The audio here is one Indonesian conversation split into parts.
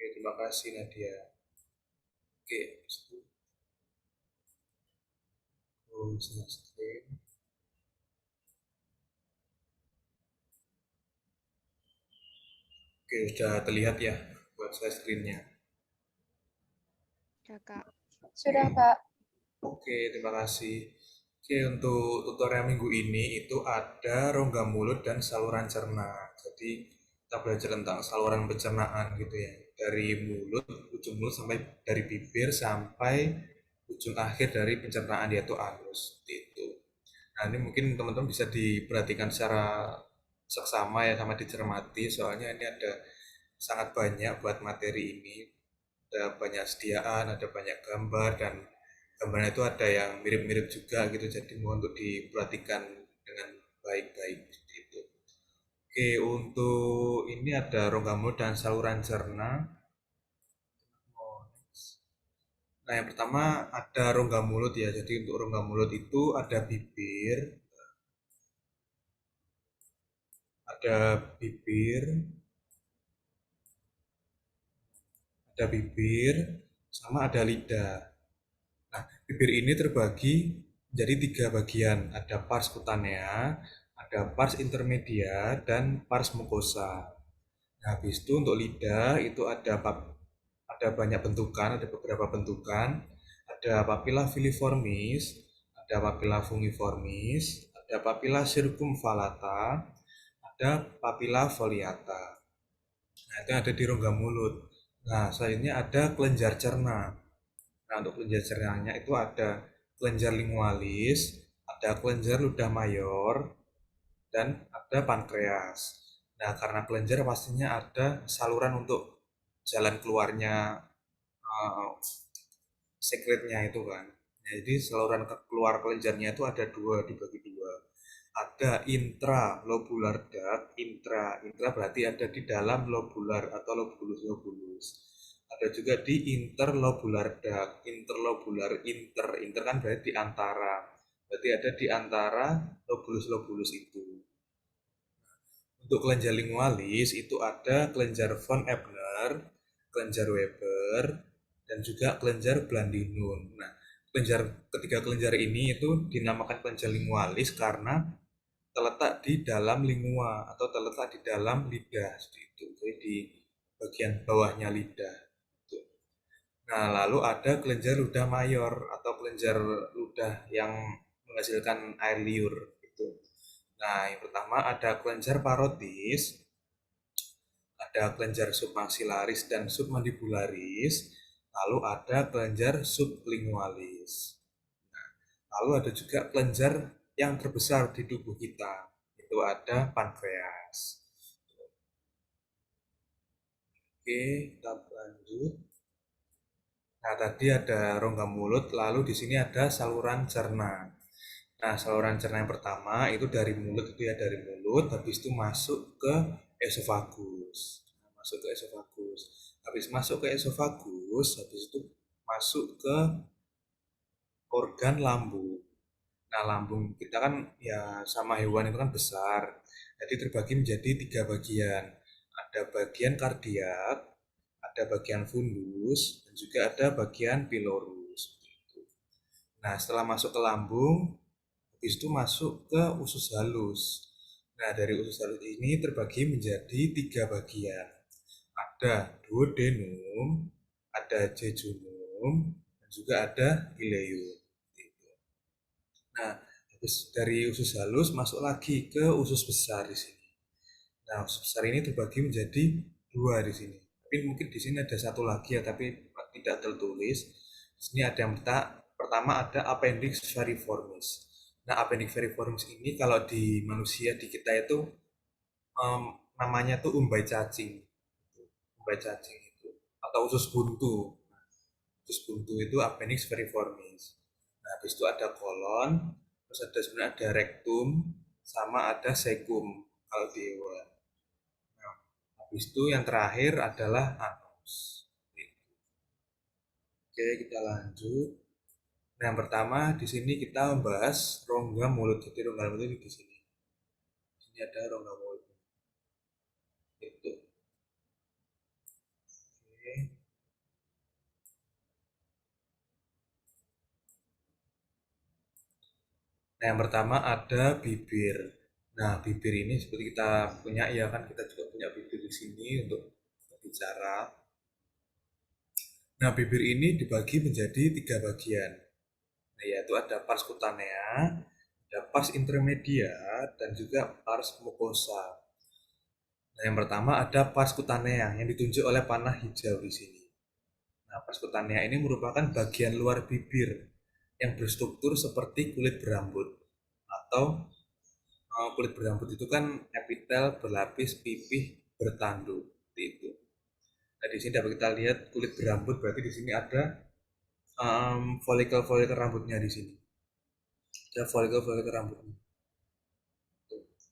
Oke, terima kasih Nadia. Oke, habis itu aku share screen. Oke, sudah terlihat ya buat saya screen-nya. Ya, Kak. Sudah, Kak. Oke, terima kasih. Oke, untuk tutorial minggu ini itu ada rongga mulut dan saluran cerna. Jadi kita belajar tentang saluran pencernaan gitu ya. Dari mulut, ujung mulut sampai dari bibir sampai ujung akhir dari pencernaan yaitu anus. Seperti itu. Nah, ini mungkin teman-teman bisa diperhatikan secara seksama ya sama dicermati soalnya ini ada sangat banyak buat materi ini. Ada banyak sediaan, ada banyak gambar dan gambarnya itu ada yang mirip-mirip juga gitu. Jadi mohon untuk diperhatikan dengan baik-baik seperti itu. Oke, untuk ini ada rongga mulut dan saluran cerna. Nah, yang pertama ada rongga mulut ya. Jadi untuk rongga mulut itu ada bibir, ada bibir, sama ada lidah. Nah, bibir ini terbagi menjadi tiga bagian. Ada pars kutanea, ada pars intermedia, dan pars mucosa. Nah, habis itu untuk lidah itu ada banyak bentukan, ada beberapa bentukan. Ada papilla filiformis, ada papilla fungiformis, ada papilla circumvallata, ada papilla foliata. Nah, itu ada di rongga mulut. Nah, selanjutnya ada kelenjar cerna. Nah, untuk kelenjar cernanya itu ada kelenjar lingualis, ada kelenjar ludah mayor, dan ada pankreas. Nah, karena kelenjar pastinya ada saluran untuk jalan keluarnya sekretnya itu kan. Nah, jadi saluran keluar kelenjarnya itu ada dua, dibagi dua. Ada intralobular duct, intra berarti ada di dalam lobular atau lobulus. Ada juga di interlobular duct, inter kan berarti di antara. Berarti ada di antara lobulus itu. Untuk kelenjar lingualis itu ada kelenjar von Ebner, kelenjar Weber, dan juga kelenjar Blandinun. Nah, ketiga kelenjar ini itu dinamakan kelenjar lingualis karena terletak di dalam lingua atau terletak di dalam lidah seperti itu. Jadi di bagian bawahnya lidah. Gitu. Nah, lalu ada kelenjar ludah mayor atau kelenjar ludah yang menghasilkan air liur gitu. Nah, yang pertama ada kelenjar parotis, ada kelenjar submaxillaris dan submandibularis, lalu ada kelenjar sublingualis. Lalu ada juga kelenjar yang terbesar di tubuh kita, itu ada pankreas. Oke, kita lanjut. Nah, tadi ada rongga mulut, lalu di sini ada saluran cerna. Nah, saluran cerna yang pertama itu dari mulut itu ya dari mulut, habis itu masuk ke esofagus. Nah, masuk ke esofagus. Habis masuk ke esofagus, habis itu masuk ke organ lambung. Nah, lambung kita kan ya sama hewan itu kan besar. Jadi terbagi menjadi tiga bagian. Ada bagian kardiak, ada bagian fundus, dan juga ada bagian pilorus. Nah, setelah masuk ke lambung, habis itu masuk ke usus halus. Nah, dari usus halus ini terbagi menjadi tiga bagian. Ada duodenum, ada jejunum, dan juga ada ileum. Nah, habis dari usus halus masuk lagi ke usus besar di sini. Nah, usus besar ini terbagi menjadi dua di sini. Tapi mungkin di sini ada satu lagi ya, tapi tidak tertulis. Di sini ada yang pertama ada appendix variformis. Nah, appendix variformis ini kalau di manusia di kita itu em, namanya tuh umbai cacing. Umbai cacing itu atau usus buntu. Usus buntu itu appendix variformis. Nah, habis itu ada kolon, terus ada sebenarnya ada rektum, sama ada sekum kalau di hewan. Nah, habis itu yang terakhir adalah anus. Oke, kita lanjut. Nah, yang pertama di sini kita membahas rongga mulut. Jadi rongga mulut ini di sini. Di sini ada rongga mulut. Itu. Oke. Nah, yang pertama ada bibir. Nah, bibir ini seperti kita punya, ya kan kita juga punya bibir di sini untuk berbicara. Nah, bibir ini dibagi menjadi 3 bagian. Nah, yaitu ada pars cutanea, ada pars intermedia, dan juga pars mucosa. Nah, yang pertama ada pars cutanea yang ditunjuk oleh panah hijau di sini. Nah, pars cutanea ini merupakan bagian luar bibir yang berstruktur seperti kulit berambut atau kulit berambut itu kan epitel berlapis pipih bertanduk seperti itu. Nah, di sini dapat kita lihat kulit berambut berarti di sini ada folikel-folikel rambutnya di sini. Ada folikel-folikel rambutnya.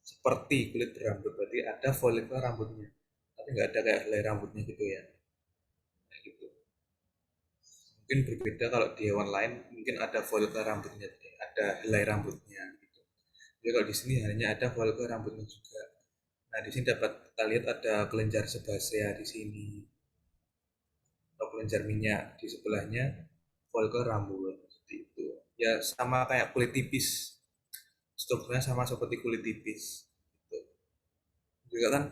Seperti kulit berambut berarti ada folikel rambutnya. Tapi nggak ada kayak helai rambutnya gitu ya. Kayak gitu. Mungkin berbeda kalau di hewan lain mungkin ada folikel rambutnya, ada helai rambutnya gitu. Jadi kalau di sini hanya ada folikel rambutnya juga. Nah, di sini dapat kita lihat ada kelenjar sebasea di sini atau kelenjar minyak di sebelahnya folikel rambut seperti itu. Ya sama kayak kulit tipis. Strukturnya sama seperti kulit tipis. Gitu. Juga kan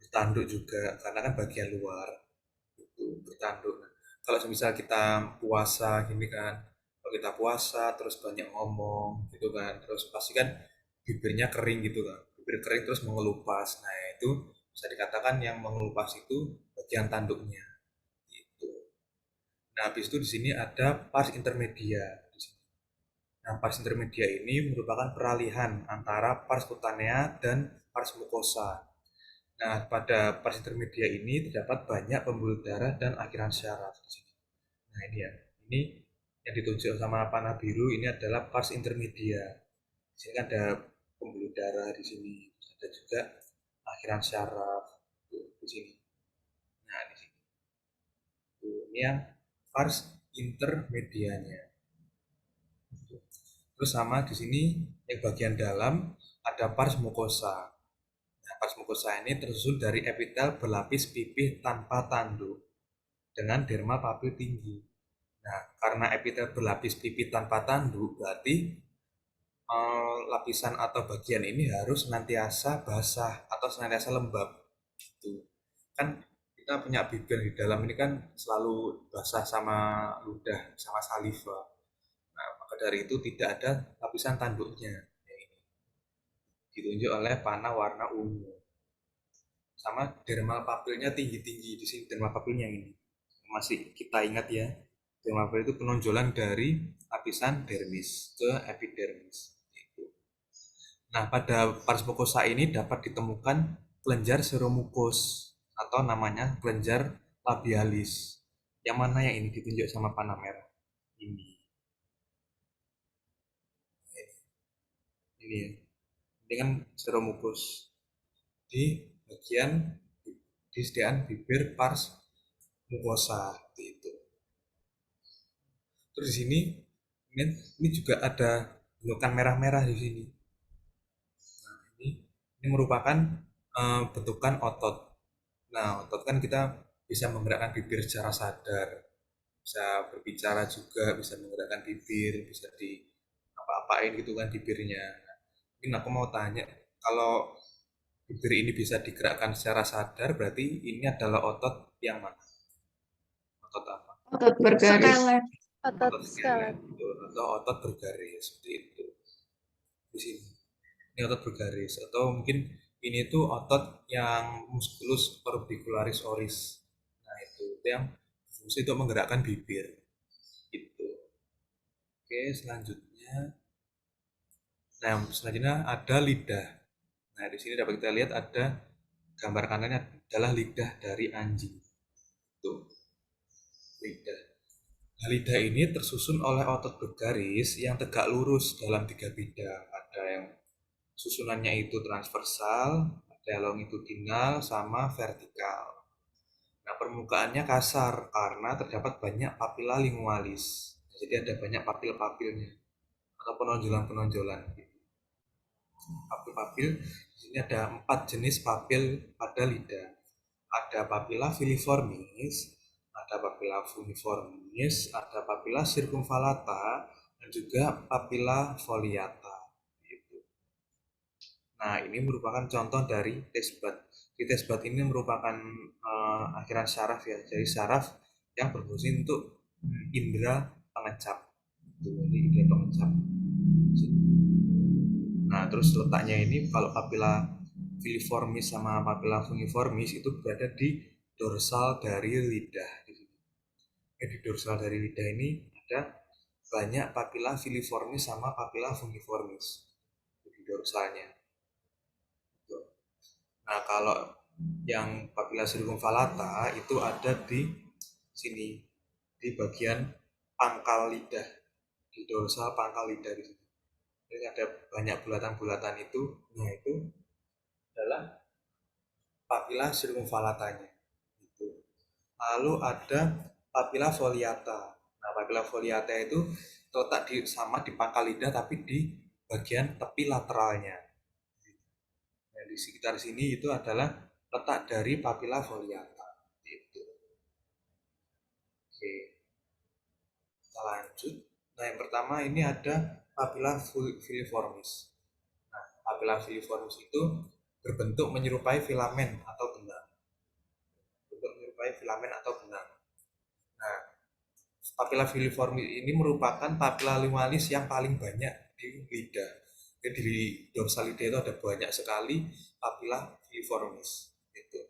bertanduk juga karena kan bagian luar itu bertanduk. Nah, kalau misal kita puasa gini kan, kalau kita puasa terus banyak ngomong gitu kan, terus pasti kan bibirnya kering gitu kan, bibir kering terus mengelupas. Nah itu bisa dikatakan yang mengelupas itu bagian tanduknya. Gitu. Nah habis itu di sini ada pars intermedia. Nah pars intermedia ini merupakan peralihan antara pars cutanea dan pars mucosa. Nah, pada pars intermedia ini terdapat banyak pembuluh darah dan akhiran syaraf di sini. Nah, ini ya. Ini yang ditunjuk sama panah biru ini adalah pars intermedia. Di sini kan ada pembuluh darah di sini. Ada juga akhiran syaraf di sini. Nah, di sini. Ini yang pars intermedianya. Terus sama di sini yang bagian dalam ada pars mucosa. Nah, pars mucosa ini tersusun dari epitel berlapis pipih tanpa tanduk dengan derma papil tinggi. Nah, karena epitel berlapis pipih tanpa tanduk, berarti lapisan atau bagian ini harus senantiasa basah atau senantiasa lembab. Gitu. Kan kita punya bibir di dalam ini kan selalu basah sama ludah, sama saliva. Nah, maka dari itu tidak ada lapisan tanduknya. Yang ini ditunjuk oleh panah warna ungu. Sama dermal papilnya tinggi-tinggi di sini dermal papilnya ini. Masih kita ingat ya, dermal papil itu penonjolan dari lapisan dermis ke epidermis. Gitu. Nah, pada pars mucosa ini dapat ditemukan kelenjar seromucus atau namanya kelenjar labialis. Yang mana yang ini ditunjuk sama panah merah? Ini. Ini ya. Ini kan seromucus di bagian di sediaan bibir pars mucosa itu. Terus di sini ini juga ada bentukan merah-merah di sini. Nah, ini merupakan bentukan otot. Nah, otot kan kita bisa menggerakkan bibir secara sadar, bisa berbicara juga, bisa menggerakkan bibir, bisa di apa-apain gitu kan bibirnya. Nah, mungkin aku mau tanya, kalau bibir ini bisa digerakkan secara sadar, berarti ini adalah otot yang mana? Otot apa? Otot bergaris. Scalet. Otot Otot scalet, scalet. atau otot bergaris seperti itu. Di sini. Ini otot bergaris atau mungkin ini tuh otot yang musculus orbicularis oris. Nah, itu yang fungsi untuk menggerakkan bibir. Itu. Oke, selanjutnya. Nah, selanjutnya ada lidah. Nah, di sini dapat kita lihat ada gambar kanannya adalah lidah dari anjing. Tuh, lidah. Nah, lidah ini tersusun oleh otot bergaris yang tegak lurus dalam 3 bidang. Ada yang susunannya itu transversal, ada longitudinal, sama vertikal. Nah, permukaannya kasar karena terdapat banyak papila lingualis. Jadi ada banyak papil-papilnya atau penonjolan-penonjolan. Papil-papil, di sini ada 4 jenis papil pada lidah. Ada papilla filiformis, ada papilla funiformis, ada papilla circumvallata, dan juga papilla foliata. Nah, ini merupakan contoh dari taste bud. Di taste bud ini merupakan akhiran syaraf ya. Jadi syaraf yang berfungsi untuk indera pengecap. Jadi indera pengecap. Nah, terus letaknya ini kalau papilla filiformis sama papilla fungiformis itu berada di dorsal dari lidah. Di dorsal dari lidah ini ada banyak papilla filiformis sama papilla fungiformis di dorsalnya. Nah, kalau yang papilla circumvallata itu ada di sini, di bagian pangkal lidah, di dorsal pangkal lidah di sini. Jadi ada banyak bulatan-bulatan itu, nah itu adalah papilla circumvallatanya. Gitu. Lalu ada papilla foliata. Nah, papilla foliata itu terletak di sama di pangkal lidah tapi di bagian tepi lateralnya. Nah, di sekitar sini itu adalah letak dari papilla foliata. Gitu. Oke, kita lanjut. Nah, yang pertama ini ada papilla filiformis. Nah, papilla filiformis itu berbentuk menyerupai filamen atau benang. Bentuk menyerupai filamen atau benang. Nah, papilla filiformis ini merupakan papilla limalis yang paling banyak di lidah. Jadi di dorsal lidah itu ada banyak sekali papilla filiformis. Gitu.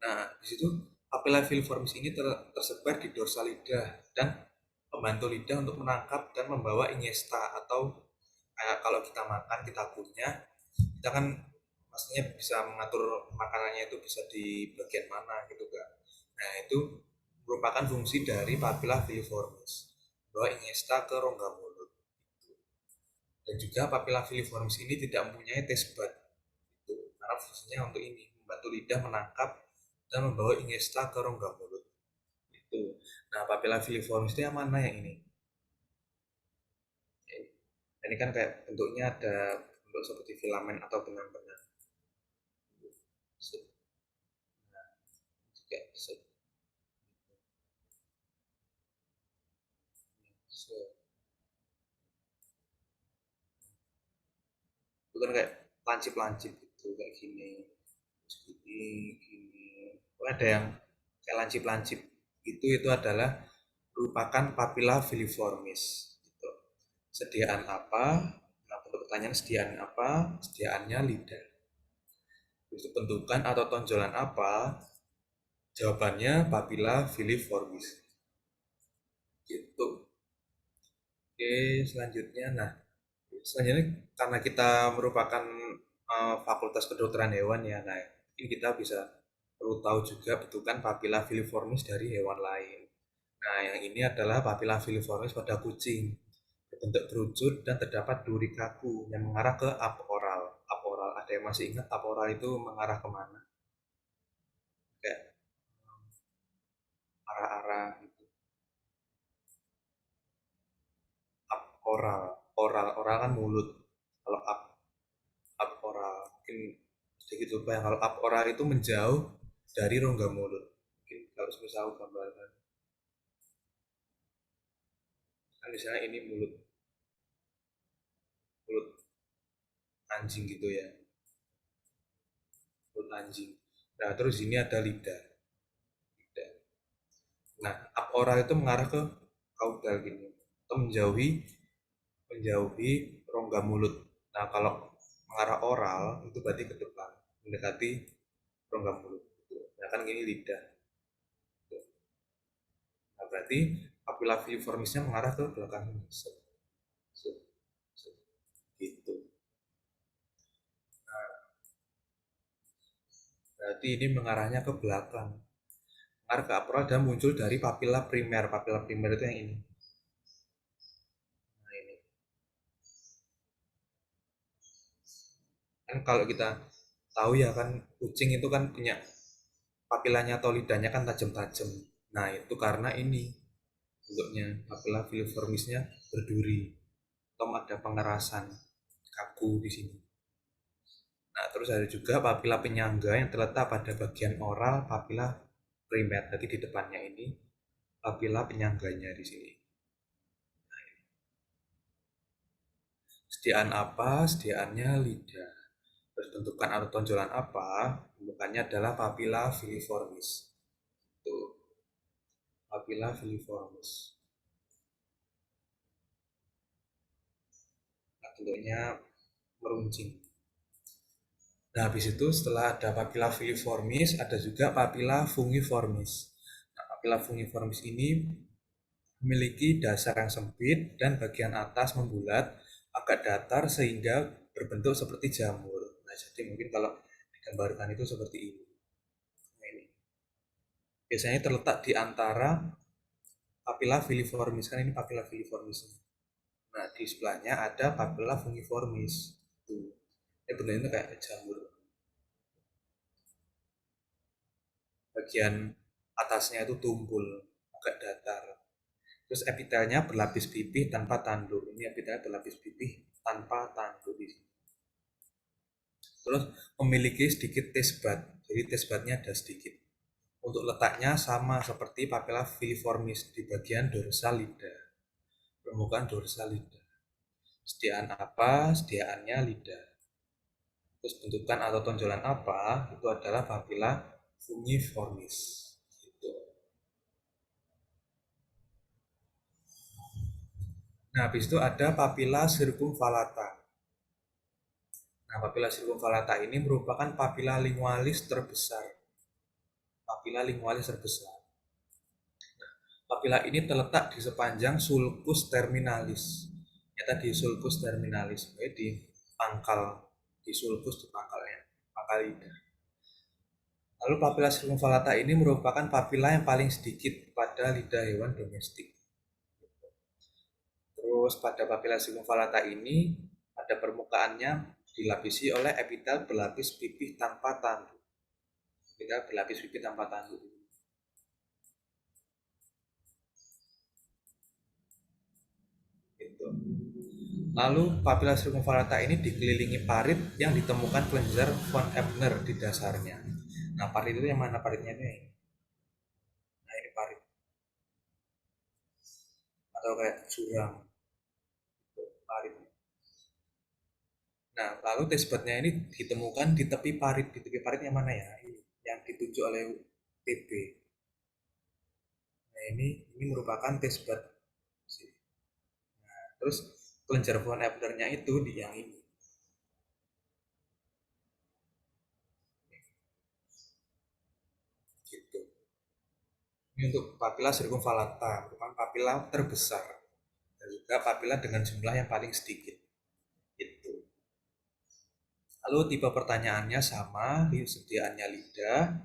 Nah, di situ papilla filiformis ini tersebar di dorsal lidah dan membantu lidah untuk menangkap dan membawa ingesta atau kayak kalau kita makan kita punya kita kan maksudnya bisa mengatur makanannya itu bisa di bagian mana gitu kan. Nah, itu merupakan fungsi dari papilla filiformis bahwa ingesta ke rongga mulut. Dan juga papilla filiformis ini tidak mempunyai taste bud itu karena fungsinya untuk ini membantu lidah menangkap dan membawa ingesta ke rongga mulut itu. Nah, papilla filiformis itu yang mana yang ini? Ini kan kayak bentuknya ada bentuk seperti filamen atau benang-benang. Nah, kayak itu kan kayak lancip-lancip gitu kayak gini, gini, gini. Oh, ada yang kayak lancip-lancip itu adalah merupakan papilla filiformis. Gitu. Sediaan apa? Nah, untuk pertanyaan sediaan apa? Sediaannya lidah. Itu bentukan atau tonjolan apa? Jawabannya papilla filiformis. Gitu. Oke, selanjutnya. Nah, selanjutnya karena kita merupakan fakultas kedokteran hewan ya, nah ini kita bisa perlu tahu juga bentukan papilla filiformis dari hewan lain. Nah, yang ini adalah papilla filiformis pada kucing, berbentuk kerucut dan terdapat duri kaku yang mengarah ke aporal. Aporal, ada yang masih ingat aporal itu mengarah kemana? Kayak arah-arah gitu. Aporal, oral, oral kan mulut. Kalau aporal mungkin sedikit lupa ya, kalau aporal itu menjauh dari rongga mulut. Mungkin harus bisa aku gambarkan kan misalnya ini mulut mulut anjing gitu ya, mulut anjing. Nah, terus ini ada lidah. Lidah. Nah, aporal itu mengarah ke kaudal gini atau menjauhi menjauhi rongga mulut. Nah, kalau mengarah oral itu berarti ke depan mendekati rongga mulut gitu. Nah, kan ini lidah. Nah, berarti papilla filiformisnya mengarah ke belakang. Set, set, set, gitu. Berarti ini mengarahnya ke belakang. Mengarah ke aporal dan muncul dari papilla primer. Papilla primer itu yang ini. Nah, ini. Kan kalau kita tahu ya kan kucing itu kan punya papilanya atau lidahnya kan tajam-tajam. Nah, itu karena ini bentuknya papilla filiformisnya berduri atau ada pengerasan kaku di sini. Nah, terus ada juga papila penyangga yang terletak pada bagian oral papila primer. Jadi di depannya ini papila penyangganya di sini. Sediaan apa? Sediaannya lidah. Terus bentukan atau tonjolan apa? Bentukannya adalah papilla filiformis. Tuh, papilla filiformis. Nah, bentuknya meruncing. Nah, habis itu setelah ada papilla filiformis, ada juga papilla fungiformis. Nah, papilla fungiformis ini memiliki dasar yang sempit dan bagian atas membulat, agak datar sehingga berbentuk seperti jamur. Nah, jadi mungkin kalau digambarkan itu seperti ini. Nah, ini. Biasanya terletak di antara papilla filiformis, kan ini papilla filiformis. Nah, di sebelahnya ada papilla fungiformis. Tuh. Ini bentuknya kayak jamur. Bagian atasnya itu tumpul, agak datar. Terus epitelnya berlapis pipih tanpa tanduk. Ini epitelnya berlapis pipih tanpa tanduk di sini. Terus memiliki sedikit tesbat. Jadi tesbatnya ada sedikit. Untuk letaknya sama seperti papilla filiformis di bagian dorsal lidah. Permukaan dorsal lidah. Sediaan apa? Sediaannya lidah. Terus bentukan atau tonjolan apa? Itu adalah papilla fungiformis. Gitu. Nah, habis itu ada papilla circumvallata. Nah, papilla circumvallata ini merupakan papilla lingualis terbesar. Papilla lingualis terbesar. Papilla ini terletak di sepanjang sulcus terminalis. Ya tadi sulcus terminalis, di pangkal, di sulcus di pangkalnya, pangkal lidah. Lalu papilla circumvallata ini merupakan papilla yang paling sedikit pada lidah hewan domestik. Terus pada papilla circumvallata ini pada permukaannya dilapisi oleh epitel berlapis pipih tanpa tanduk. Epitel berlapis pipih tanpa tanduk. Gitu. Lalu papilla circumvallata ini dikelilingi parit yang ditemukan kelenjar von Ebner di dasarnya. Nah, parit itu yang mana paritnya ini? Nah, ini parit atau kayak jurang parit. Nah, lalu tesbatnya ini ditemukan di tepi parit. Di tepi parit yang mana ya? Yang ditunjuk oleh TB. Nah, ini merupakan tesbat. Nah, terus kelenjar von Ebner-nya itu di yang ini. Gitu. Ini untuk papilla circumvallata, merupakan papilla terbesar dan juga papilla dengan jumlah yang paling sedikit. Itu. Lalu tipe pertanyaannya sama, sediaannya lidah,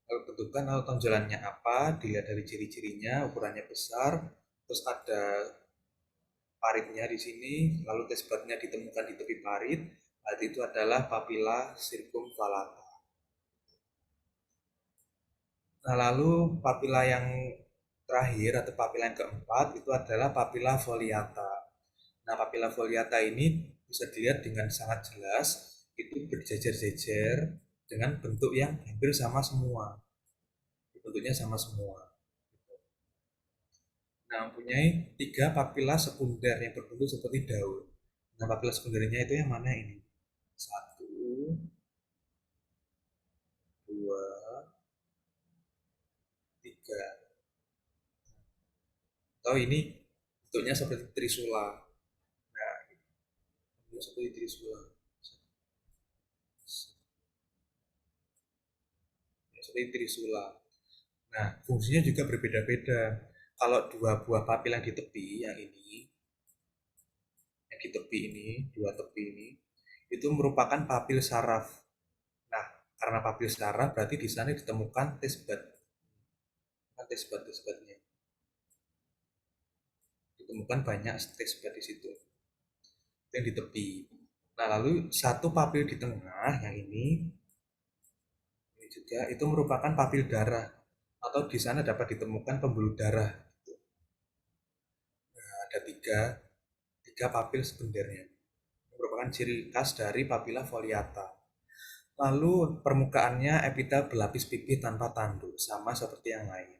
lalu bentukan atau tonjolannya apa, dilihat dari ciri-cirinya, ukurannya besar, terus ada paritnya di sini, lalu tesbatnya ditemukan di tepi parit, berarti itu adalah papilla circumvallata. Nah, lalu papilla yang terakhir atau papilla yang keempat itu adalah papilla foliata. Nah, papilla foliata ini bisa dilihat dengan sangat jelas itu berjejer-jejer dengan bentuk yang hampir sama semua. Bentuknya sama semua. Nah, mempunyai tiga papilla sekunder yang berbentuk seperti daun. Nah, papilla sekundernya itu yang mana ini? Satu, dua, tiga. Atau ini bentuknya seperti trisula. Nah, bentuknya seperti trisula. Seperti trisula. Nah, fungsinya juga berbeda-beda. Kalau dua buah papil yang di tepi ini, dua tepi ini, itu merupakan papil saraf. Nah, karena papil saraf berarti di sana ditemukan tesbat, tesbatnya. Ditemukan banyak tesbat di situ. Yang di tepi. Nah, lalu satu papil di tengah yang ini juga itu merupakan papil darah atau di sana dapat ditemukan pembuluh darah. Nah, ada tiga papil sebenarnya. Merupakan ciri khas dari papilla foliata. Lalu permukaannya epitel berlapis pipih tanpa tanduk, sama seperti yang lain.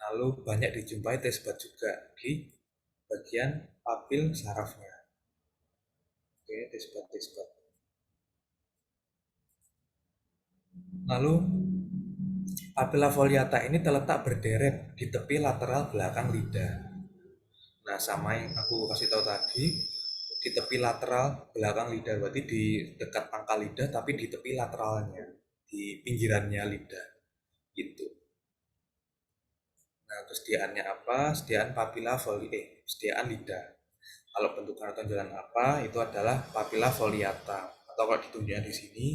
Lalu banyak dijumpai tesbat juga di bagian papil sarafnya. Oke, tisbat, tisbat. Lalu papilla foliata ini terletak berderet di tepi lateral belakang lidah. Nah, sama yang aku kasih tahu tadi, di tepi lateral belakang lidah, berarti di dekat pangkal lidah tapi di tepi lateralnya, di pinggirannya lidah gitu. Nah, kesediaannya apa? Sediaan papilla sediaan lidah. Kalau bentukan atau tonjolan apa? Itu adalah papilla foliata. Atau kalau ditunjukkan di sini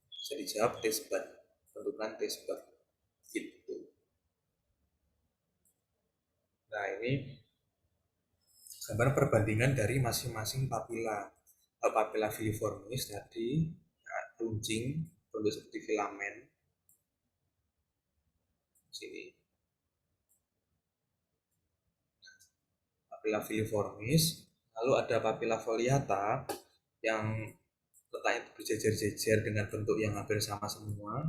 bisa dijawab taste bud, bentukan taste bud gitu. Nah, ini gambar perbandingan dari masing-masing papilla. Kalau papilla filiformis tadi nah, runcing bentuk seperti filamen sini. Papilla filiformis, lalu ada papilla foliata yang letaknya berjejer-jejer dengan bentuk yang hampir sama semua.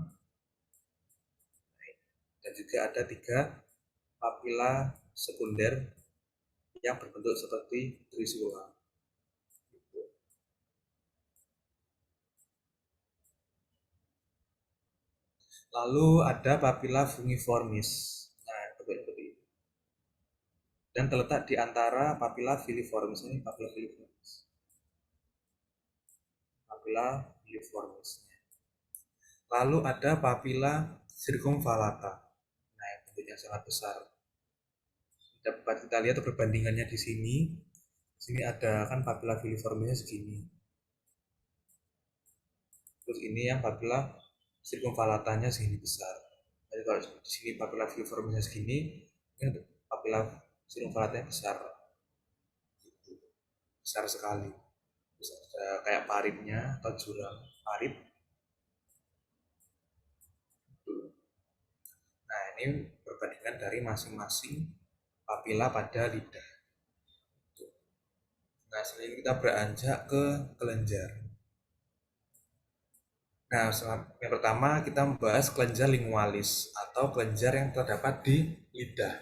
Dan juga ada 3 papilla sekunder yang berbentuk seperti trisula. Lalu ada papilla fungiformis. Nah, seperti ini. Dan terletak di antara papilla filiformis ini, papilla filiformis. Papilla filiformisnya. Lalu ada papilla circumvallata. Nah, yang bentuknya sangat besar. Dapat kita lihat perbandingannya di sini. Sini ada kan papilla filiformisnya segini. Terus ini yang papilla circumvallatanya segini besar. Jadi kalau di sini papilla filiformisnya segini, ini papilla circumvallatanya besar, besar sekali. Terus ada kayak paritnya atau jurang parit. Nah, ini perbandingan dari masing-masing papilla pada lidah. Nah, selanjutnya kita beranjak ke kelenjar. Nah, yang pertama kita membahas kelenjar lingualis atau kelenjar yang terdapat di lidah.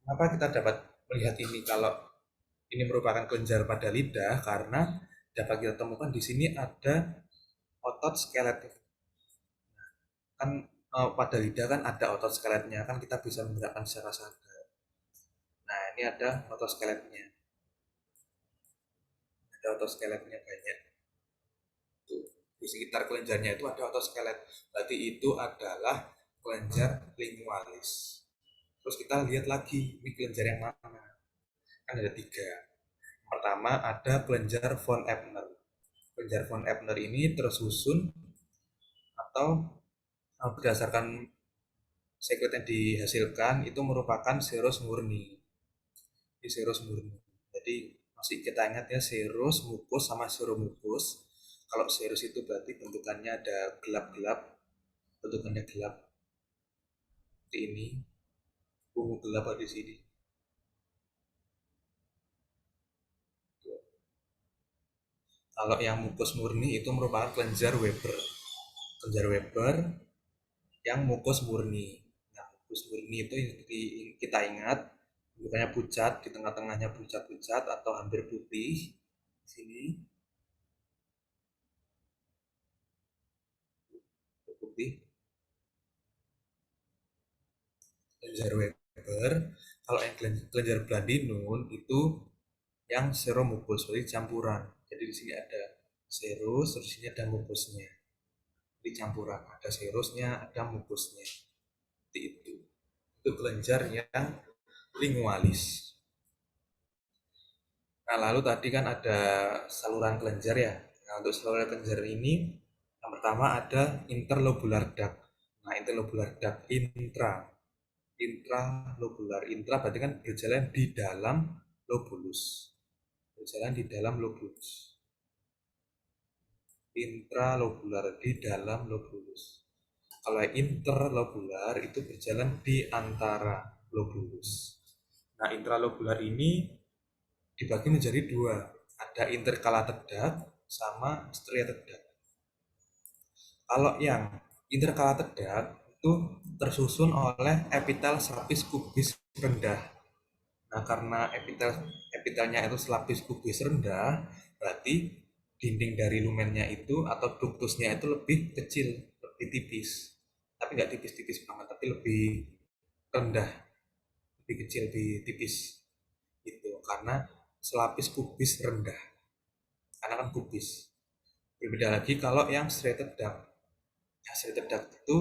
Kenapa kita dapat melihat ini kalau ini merupakan kelenjar pada lidah? Karena dapat kita temukan di sini ada otot skelet. Kan pada lidah kan ada otot skeletnya, kan kita bisa menggerakkan secara sadar. Nah, ini ada otot skeletnya. Ada otot skeletnya banyak. Tuh, di sekitar kelenjarnya itu ada otot skelet. Berarti itu adalah kelenjar lingualis. Terus kita lihat lagi, ini kelenjar yang mana? Kan ada 3. Pertama ada kelenjar von Ebner. Kelenjar von Ebner ini tersusun atau berdasarkan sekret yang dihasilkan itu merupakan serus murni. Di serus murni. Jadi masih kita ingat ya serus, mukus sama seromukus. Kalau serus itu berarti bentukannya ada gelap-gelap, bentukannya gelap seperti ini, ungu gelap di sini. Kalau yang mukus murni itu merupakan kelenjar Weber. Kelenjar Weber yang mukus murni. Nah, mukus murni itu seperti kita ingat, bentukannya pucat, di tengah-tengahnya pucat-pucat atau hampir putih. Di sini putih. Kelenjar Weber. Kalau yang kelenjar Blandinun itu yang seromukus, berarti campuran. Jadi di sini ada serus, terus di sini ada mukusnya. Di campuran, ada serusnya, ada mukusnya. Seperti itu. Itu kelenjar yang lingualis. Nah, lalu tadi kan ada saluran kelenjar ya. Nah, untuk saluran kelenjar ini, yang pertama ada interlobular duct. Nah, interlobular duct intralobular. Intra berarti kan berjalan di dalam lobulus. Berjalan di dalam lobulus. Intralobular di dalam lobulus. Kalau interlobular itu berjalan di antara lobulus. Nah, intralobular ini dibagi menjadi 2. Ada intercalated duct sama striated duct. Kalau yang intercalated duct itu tersusun oleh epitel selapis kubis rendah. Nah, karena epitelnya itu selapis kubis rendah, berarti dinding dari lumennya itu atau duktusnya itu lebih kecil, lebih tipis. Tapi nggak tipis-tipis banget, tapi lebih rendah, lebih kecil, lebih tipis. Itu karena selapis kubis rendah, karena kan kubis. Berbeda lagi kalau yang serrated duct. Yang serrated duct itu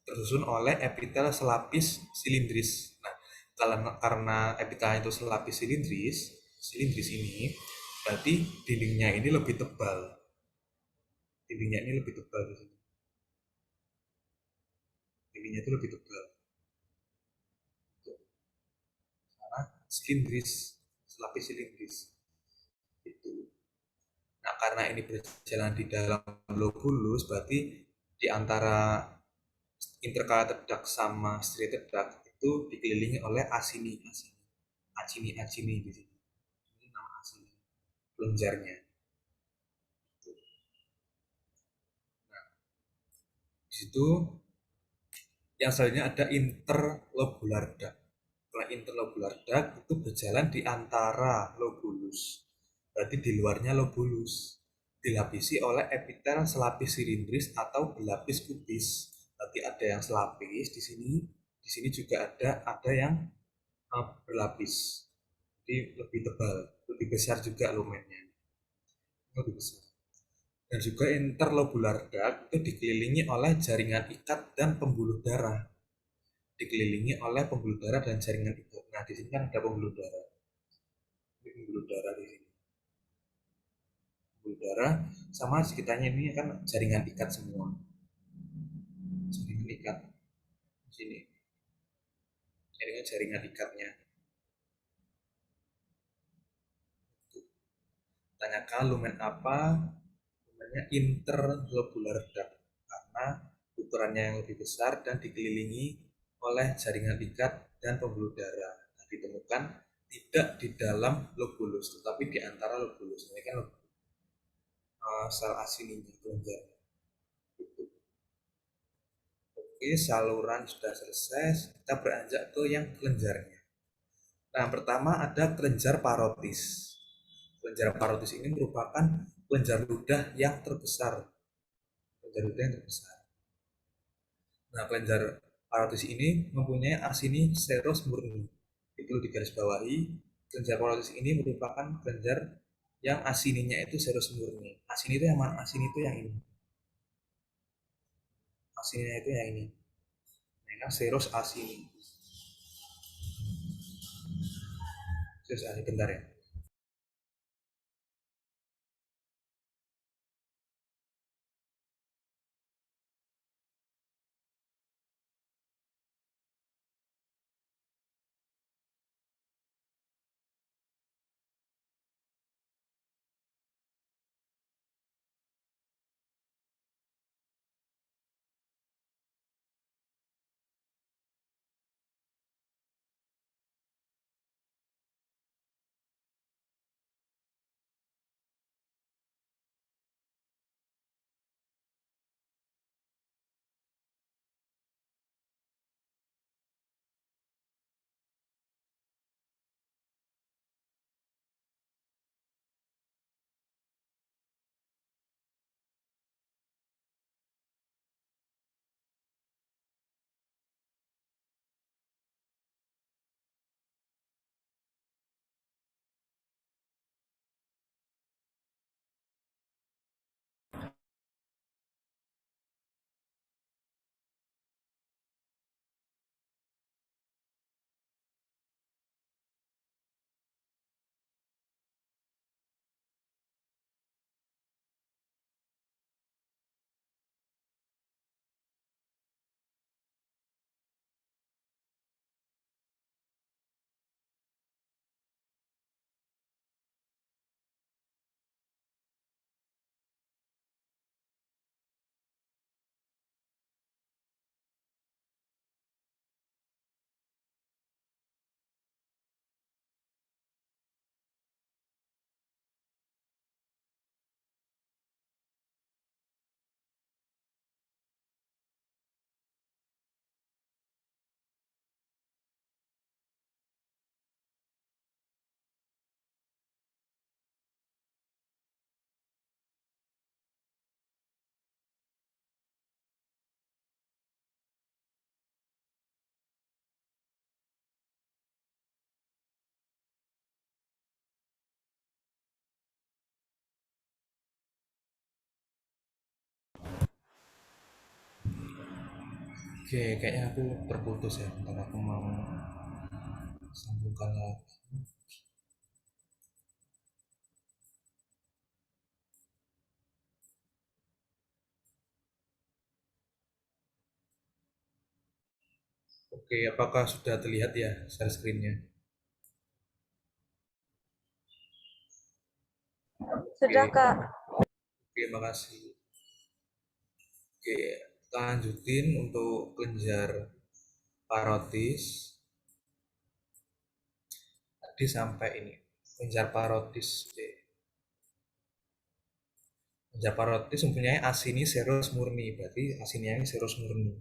tersusun oleh epitel selapis silindris. Nah, karena epitelnya itu selapis silindris, silindris ini berarti dindingnya ini lebih tebal. Dindingnya ini lebih tebal di sini. Dindingnya itu lebih tebal. Tuh, karena silindris, selapis silindris itu. Nah, karena ini berjalan di dalam lobulus, berarti di antara intercalated duct sama striated duct itu dikelilingi oleh acini, acini di sini. Ini nama acini, kelenjarnya. Nah, di situ yang selanjutnya ada interlobular duct. Nah, interlobular duct itu berjalan di antara lobulus. Berarti di luarnya lobulus. Dilapisi oleh epitel selapis silindris atau berlapis kubis. Berarti ada yang selapis di sini. Di sini juga ada yang berlapis. Jadi lebih tebal, lebih besar juga lumennya. Lebih besar. Dan juga interlobular duct itu dikelilingi oleh jaringan ikat dan pembuluh darah. Dikelilingi oleh pembuluh darah dan jaringan ikat. Nah, di sini kan ada pembuluh darah. Ini pembuluh darah di sini. Pembuluh darah sama sekitarnya ini kan jaringan ikat semua. Jaringan ikat di sini. Jaringan ikatnya. Tanyakan lumen apa? Lumennya interlobular duct karena ukurannya yang lebih besar dan dikelilingi oleh jaringan ikat dan pembuluh darah. Nah, ditemukan tidak di dalam lobulus, tetapi di antara lobulus. Ini kan sel asininya kelenjar. Oke, saluran sudah selesai. Kita beranjak ke yang kelenjarnya. Nah, yang pertama ada kelenjar parotis. Kelenjar parotis ini merupakan kelenjar ludah yang terbesar. Kelenjar ludah yang terbesar. Nah, kelenjar parotis ini mempunyai asini seros murni. Itu digarisbawahi. Kelenjar parotis ini merupakan kelenjar yang asininya itu seros murni. Asini itu yang mana? Asini itu yang ini. Asininya itu yang ini. Nah, seros asini. Seros asini bentar ya. Oke, kayaknya aku terputus ya. Bentar aku mau sambungkan lagi. Oke, apakah sudah terlihat ya share screen-nya? Sudah, Oke, Kak. oke, makasih. Oke, kita lanjutin untuk kelenjar parotis. Tadi sampai ini, kelenjar parotis. Oke. Kelenjar parotis mempunyai asini serus murni, berarti asininya ini serus murni.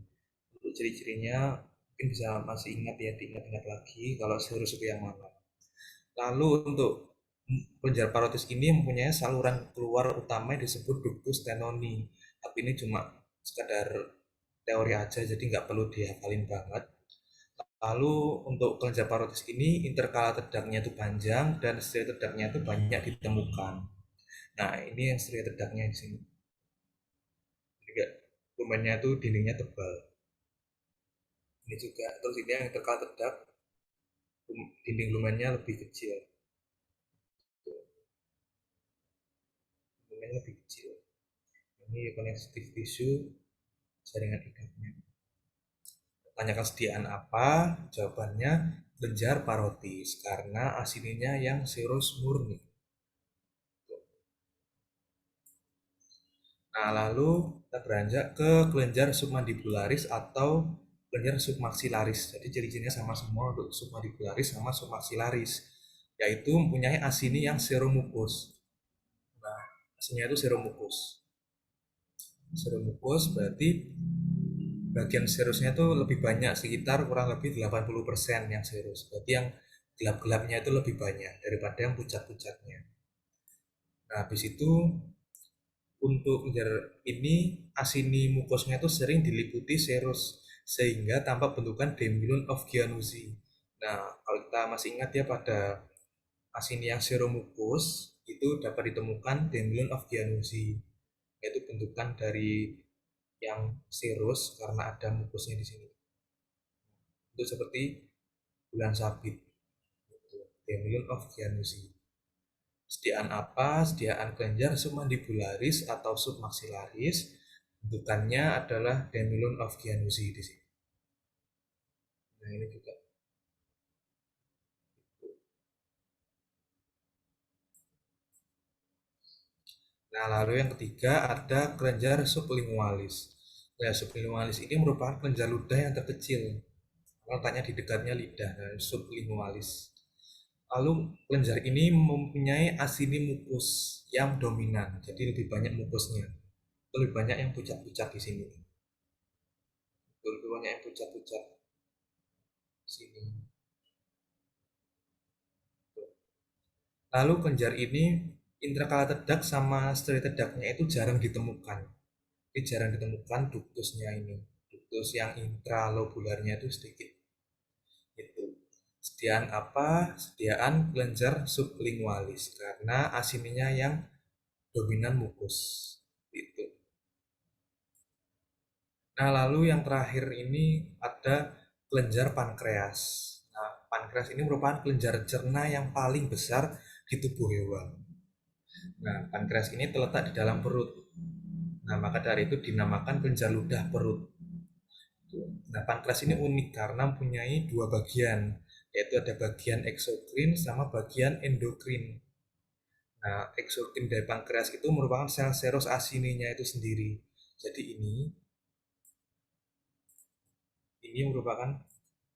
Untuk ciri-cirinya mungkin bisa masih ingat ya, diingat-ingat lagi kalau serus itu yang mana. Lalu untuk kelenjar parotis ini mempunyai saluran keluar utama yang disebut ductus tenoni. Tapi ini cuma sekadar teori aja, jadi nggak perlu dihafalin banget. Lalu untuk kelenjar parotis ini interkala tedaknya itu panjang dan stria tedaknya itu banyak ditemukan. Nah, ini yang stria tedaknya di sini. Juga lumennya itu dindingnya tebal. Ini juga terus ini yang interkala tedak dinding lumennya lebih kecil. Lumennya lebih kecil. Ini connective tissue jaringan ikatnya. Tanyakan sediaan apa? Jawabannya kelenjar parotis karena asininya yang serus murni. Nah, lalu kita beranjak ke kelenjar submandibularis atau kelenjar submaxillaris. Jadi ciri-cirinya sama semua untuk submandibularis sama submaxillaris, yaitu mempunyai asini yang seromukus. Nah, asininya itu seromukus. Seromukus berarti bagian serusnya itu lebih banyak, sekitar kurang lebih 80% yang serus. Berarti yang gelap-gelapnya itu lebih banyak daripada yang pucat-pucatnya. Nah, habis itu untuk kelenjar ini asini mukosnya itu sering diliputi serus sehingga tampak bentukan demilun of Giannuzzi. Nah, kalau kita masih ingat ya pada asini yang seromukus itu dapat ditemukan demilun of Giannuzzi, yaitu bentukan dari yang serus karena ada mukusnya di sini. Itu seperti bulan sabit, demilun of Giannuzzi. Sediaan apa? Sediaan kelenjar submandibularis atau submaxillaris. Bentukannya adalah demilun of Giannuzzi di sini. Nah, ini juga. Nah, lalu yang ketiga ada kelenjar sublingualis. Kelenjar sublingualis ini merupakan kelenjar ludah yang terkecil. Letaknya di dekatnya lidah, nah, sublingualis. Lalu kelenjar ini mempunyai asini mukus yang dominan, jadi lebih banyak mukusnya. Lebih banyak yang pucat-pucat di sini. Lebih banyak yang pucat-pucat di sini. Lalu kelenjar ini intrakalate tedak sama steri tedaknya itu jarang ditemukan. Ini jarang ditemukan duktusnya ini. Duktus yang intralobularnya itu sedikit. Itu. Sediaan apa? Sediaan kelenjar sublingualis karena asininya yang dominan mukus. Itu. Nah, lalu yang terakhir ini ada kelenjar pankreas. Nah, pankreas ini merupakan kelenjar cerna yang paling besar di tubuh hewan. Nah, pankreas ini terletak di dalam perut. Nah, maka dari itu dinamakan kelenjar ludah perut. Nah, pankreas ini unik karena mempunyai dua bagian, yaitu ada bagian eksokrin sama bagian endokrin. Nah, eksokrin dari pankreas itu merupakan sel serus asininya itu sendiri. Jadi ini merupakan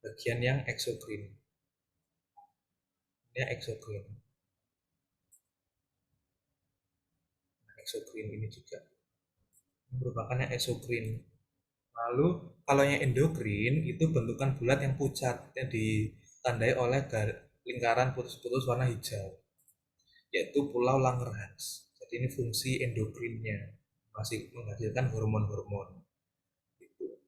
bagian yang eksokrin. Ini eksokrin. Nah, eksokrin ini juga merupakan yang eksokrin. Lalu kalau yang endokrin itu bentukan bulat yang pucat yang ditandai oleh lingkaran putus-putus warna hijau, yaitu pulau Langerhans. Jadi ini fungsi endokrinnya, masih menghasilkan hormon-hormon. Itu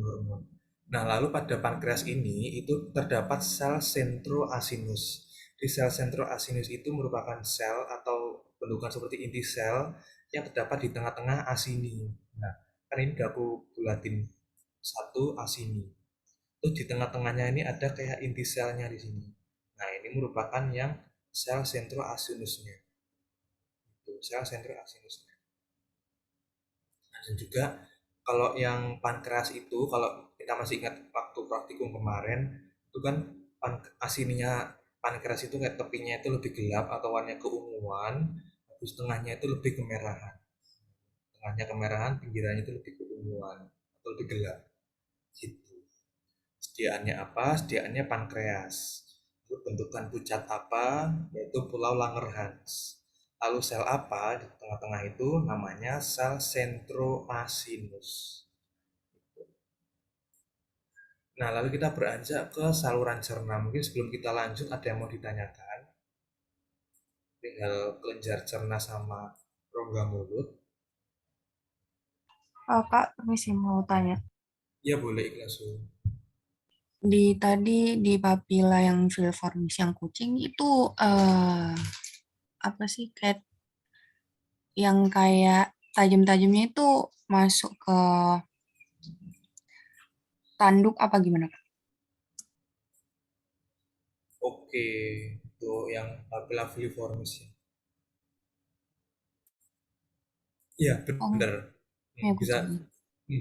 hormon. Nah, lalu pada pankreas ini itu terdapat sel sentroasinus. Di sel sentroasinus itu merupakan sel atau bentukan seperti inti sel yang terdapat di tengah-tengah asini. Nah, Kan ini udah aku bulatin satu asini. Terus di tengah-tengahnya ini ada kayak inti selnya di sini. Nah, ini merupakan yang sel sentroasinusnya. Itu sel sentroasinusnya. Nah, dan juga kalau yang pankreas itu, kalau kita masih ingat waktu praktikum kemarin, itu kan asininya pankreas itu kayak tepinya itu lebih gelap atau warnanya keunguan, habis tengahnya itu lebih kemerahan. Tengahnya kemerahan, pinggirannya itu lebih keunguan atau lebih gelap. Gitu. Sediaannya apa? Sediaannya pankreas. Lalu bentukan pucat apa? Yaitu Pulau Langerhans. Lalu sel apa di tengah-tengah itu namanya sel sentroasinus. Nah, lalu kita beranjak ke saluran cerna. Mungkin sebelum kita lanjut ada yang mau ditanyakan. Tinggal kelenjar cerna sama rongga mulut. Kak, permisi mau tanya. Ya boleh ikhlas. Di tadi di papila yang filiformis yang kucing itu apa sih kayak yang kayak tajam-tajamnya itu masuk ke tanduk apa gimana Kak? Oke, itu yang papilla filiformis ya. Iya, Oh, benar. yang Bisa kucing.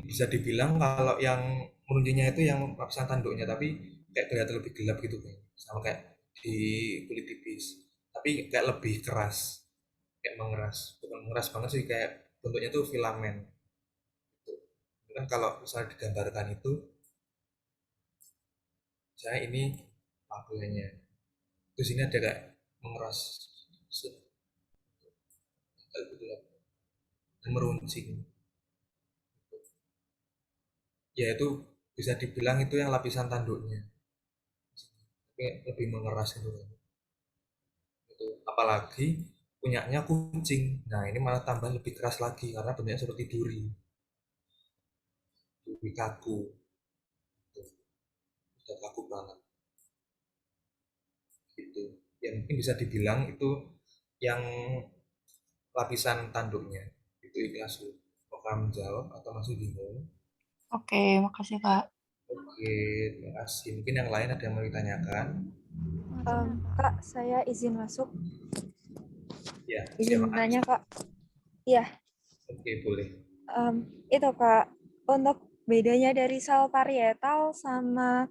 bisa dibilang kalau yang menuncinya itu yang lapisan tanduknya, tapi kayak kelihatan lebih gelap gitu kan. Sama kayak di kulit tipis. Tapi kayak lebih keras, kayak mengeras. Bukan mengeras banget sih, kayak bentuknya tuh filamen. Gitu. Kan kalau misalnya digambarkan itu, saya ini papillanya. Terus ini ada kayak mengeras, kayak gitu lah. Dan meruncing. Ya itu bisa dibilang itu yang lapisan tanduknya. Tapi lebih mengeras itu kan. Itu apalagi punyanya kucing. Nah, ini malah tambah lebih keras lagi karena bentuknya seperti duri, duri kaku. Itu sudah kaku banget gitu. Ya mungkin bisa dibilang itu yang lapisan tanduknya. Itu ikhlas lu. Apakah menjawab atau masih bingung? Oke, makasih Kak. Oke, terima kasih. Mungkin yang lain ada yang mau ditanyakan? Kak, saya izin masuk, Ya, izin silakan. nanya Kak. Iya, Oke, boleh. itu Kak, untuk bedanya dari sel parietal sama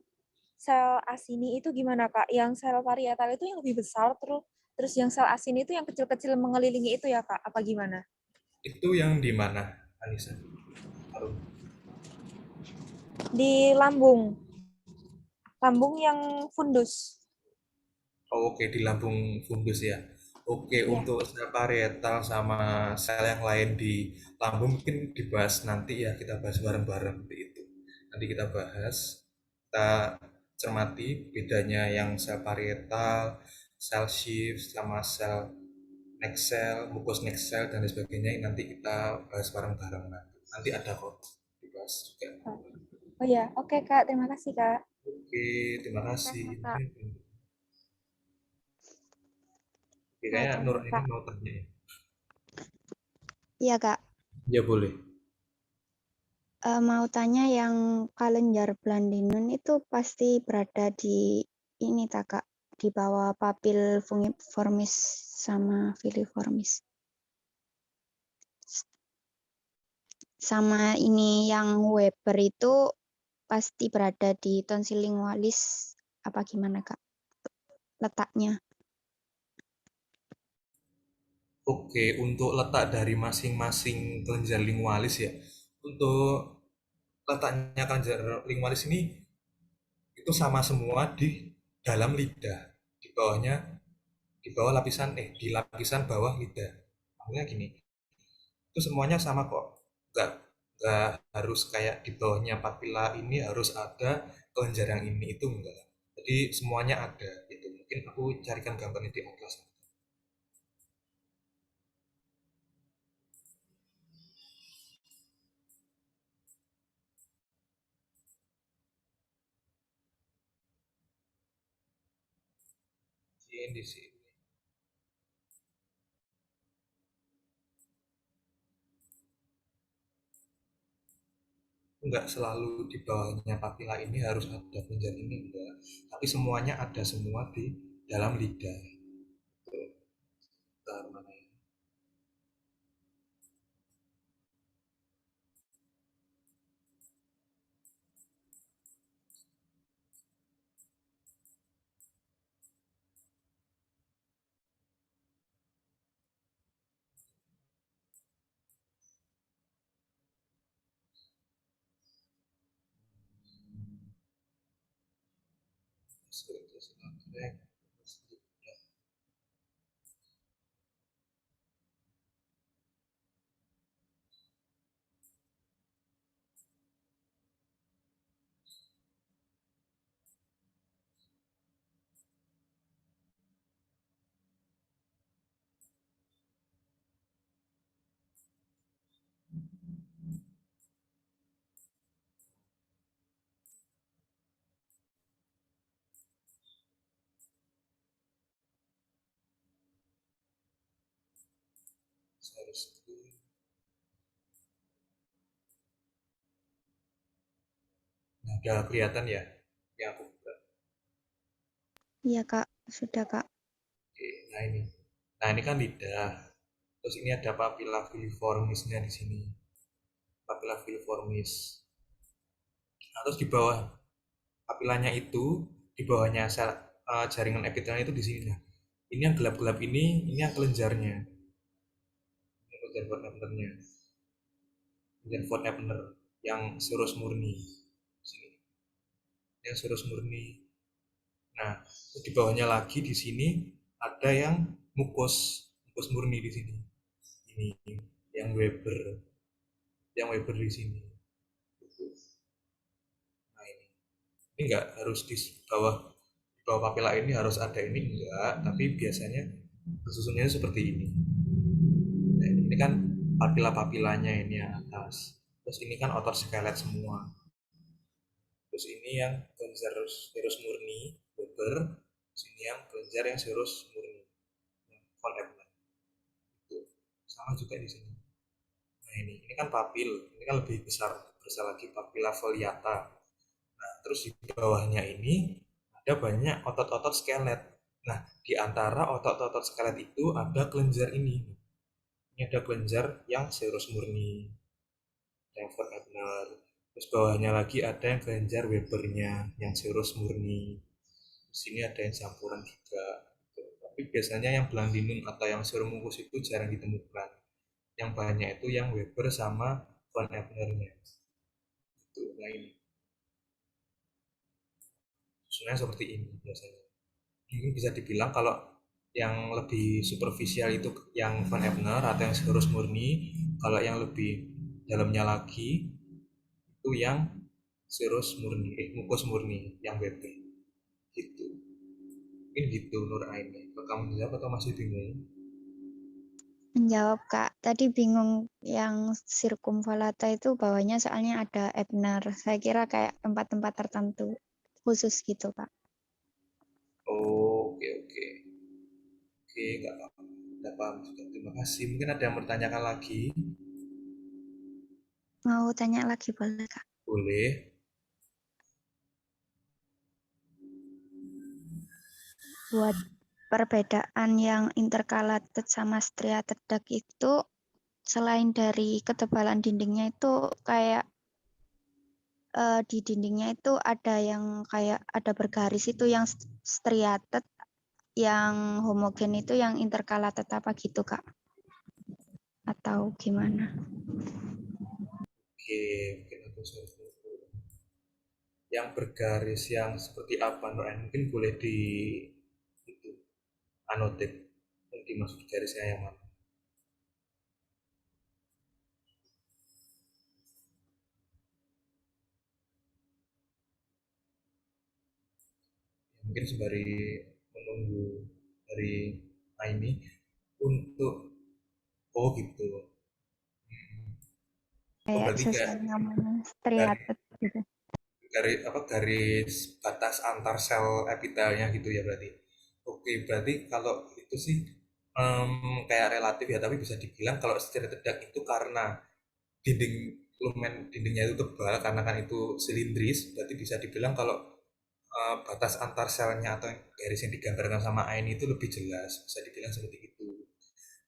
sel asini itu gimana Kak? Yang sel parietal itu yang lebih besar, terus yang sel asini itu yang kecil-kecil mengelilingi itu ya Kak? Apa gimana? Itu yang di mana, Anissa? Harum. Di lambung, lambung yang fundus. Oh, oke, di lambung fundus ya. Oke, Iya. untuk sel parietal sama sel yang lain di lambung mungkin dibahas nanti ya, kita bahas bareng-bareng di itu. Nanti kita bahas, kita cermati bedanya yang sel parietal, sel sheath, sama sel neck cell, mucous neck cell, dan lain sebagainya. Nanti kita bahas bareng-bareng nanti. Nanti ada kok dibahas juga. Oh ya, oke Kak, terima kasih Kak. Oke, terima kasih. Tanya Kak. Oke, Mau kayaknya Nur tanya ini Kak. mau tanya ya. Iya Kak, Ya boleh. mau tanya yang kelenjar Blandinun itu pasti berada di ini tak Kak, di bawah papil fungiformis sama filiformis. Sama ini yang Weber itu pasti berada di tonsil lingualis apa gimana Kak letaknya? Oke, untuk letak dari masing-masing kelenjar lingualis ya. Untuk letaknya kelenjar lingualis ini itu sama semua di dalam lidah. Di bawahnya, di bawah lapisan, di lapisan bawah lidah. Maksudnya gini, itu semuanya sama kok. Nggak harus kayak di bawahnya papila ini harus ada kelenjar yang ini, itu enggak. Jadi semuanya ada gitu. Mungkin aku carikan gambarnya di atlas. Ini di sini. nggak selalu di bawahnya papila ini harus ada kelenjar ini, enggak. Tapi semuanya ada semua di dalam lidah. Bentar, mana ya? Nah, udah kelihatan ya yang aku buka. Iya, Kak. Sudah, Kak. Oke, nah ini kan lidah. Terus ini ada papilla filiformisnya di sini. Papilla filiformis. Nah, terus di bawah papilanya itu, di bawahnya sel jaringan epitelnya itu di sini. Nah, ini yang gelap-gelap ini yang kelenjarnya. Ini kelenjar Fournier, kelenjar Fournier yang serus murni. Sini, yang serus murni. Nah, terus di bawahnya lagi di sini ada yang mukus murni di sini. Ini yang Weber di sini. Nah, ini nggak harus di bawah papila ini harus ada ini enggak, tapi biasanya susunnya seperti ini. Nah, ini kan papila-papilanya ini yang atas. Terus ini kan otot skelet semua. Terus ini yang kelenjar serus murni, Weber. Terus ini yang kelenjar yang serus murni, von Ebner. Itu sama juga di sini. Nah, ini kan papil, ini kan lebih besar lagi papilla foliata. Nah, terus di bawahnya ini ada banyak otot-otot skelet. Nah, di antara otot-otot skelet itu ada kelenjar ini. Ini ada kelenjar yang serus murni, yang von Ebner. Terus bawahnya lagi ada yang kelenjar Webernya, yang serus murni. Di sini ada yang campuran juga. Tapi biasanya yang blandinum atau yang serumungus itu jarang ditemukan. Yang banyak itu yang Weber sama von Ebnernya. Itu, nah ini. Sebenarnya seperti ini biasanya. Mungkin bisa dibilang kalau yang lebih superficial itu yang Van Ebner atau yang serus murni, kalau yang lebih dalamnya lagi itu yang serus murni, mukus murni, yang BP gitu. Mungkin gitu Nur Aini. Kalau kamu jawab atau masih bingung? Menjawab, Kak. Tadi bingung yang circumvallata itu bawahnya soalnya ada Ebner. Saya kira kayak tempat-tempat tertentu khusus gitu, Kak. Oh, oke oke. Oke, nggak apa-apa. Nggak paham juga. Terima kasih. Mungkin ada yang bertanyakan lagi? Mau tanya lagi boleh, Kak? Boleh. Buat perbedaan yang intercalated sama striated duct itu selain dari ketebalan dindingnya itu kayak di dindingnya itu ada yang kayak ada bergaris itu yang striated, yang homogen itu yang intercalated apa gitu, Kak? Atau gimana? Oke, mungkin aku share dulu. Yang bergaris yang seperti apa Nur Aini? Mungkin boleh di itu anotit yang dimaksud garisnya yang mana. Mungkin sembari menunggu dari Aini untuk oh gitu. Oh Kayak berarti kayak sesuai namanya garis, striated gitu. garis batas antar sel epitelnya gitu ya berarti. Oke, berarti kalau itu sih kayak relatif ya, tapi bisa dibilang kalau secara tidak itu karena dinding lumen dindingnya itu tebal karena kan itu silindris, berarti bisa dibilang kalau batas antar selnya atau garis yang digambarkan sama Ain itu lebih jelas, bisa dibilang seperti itu.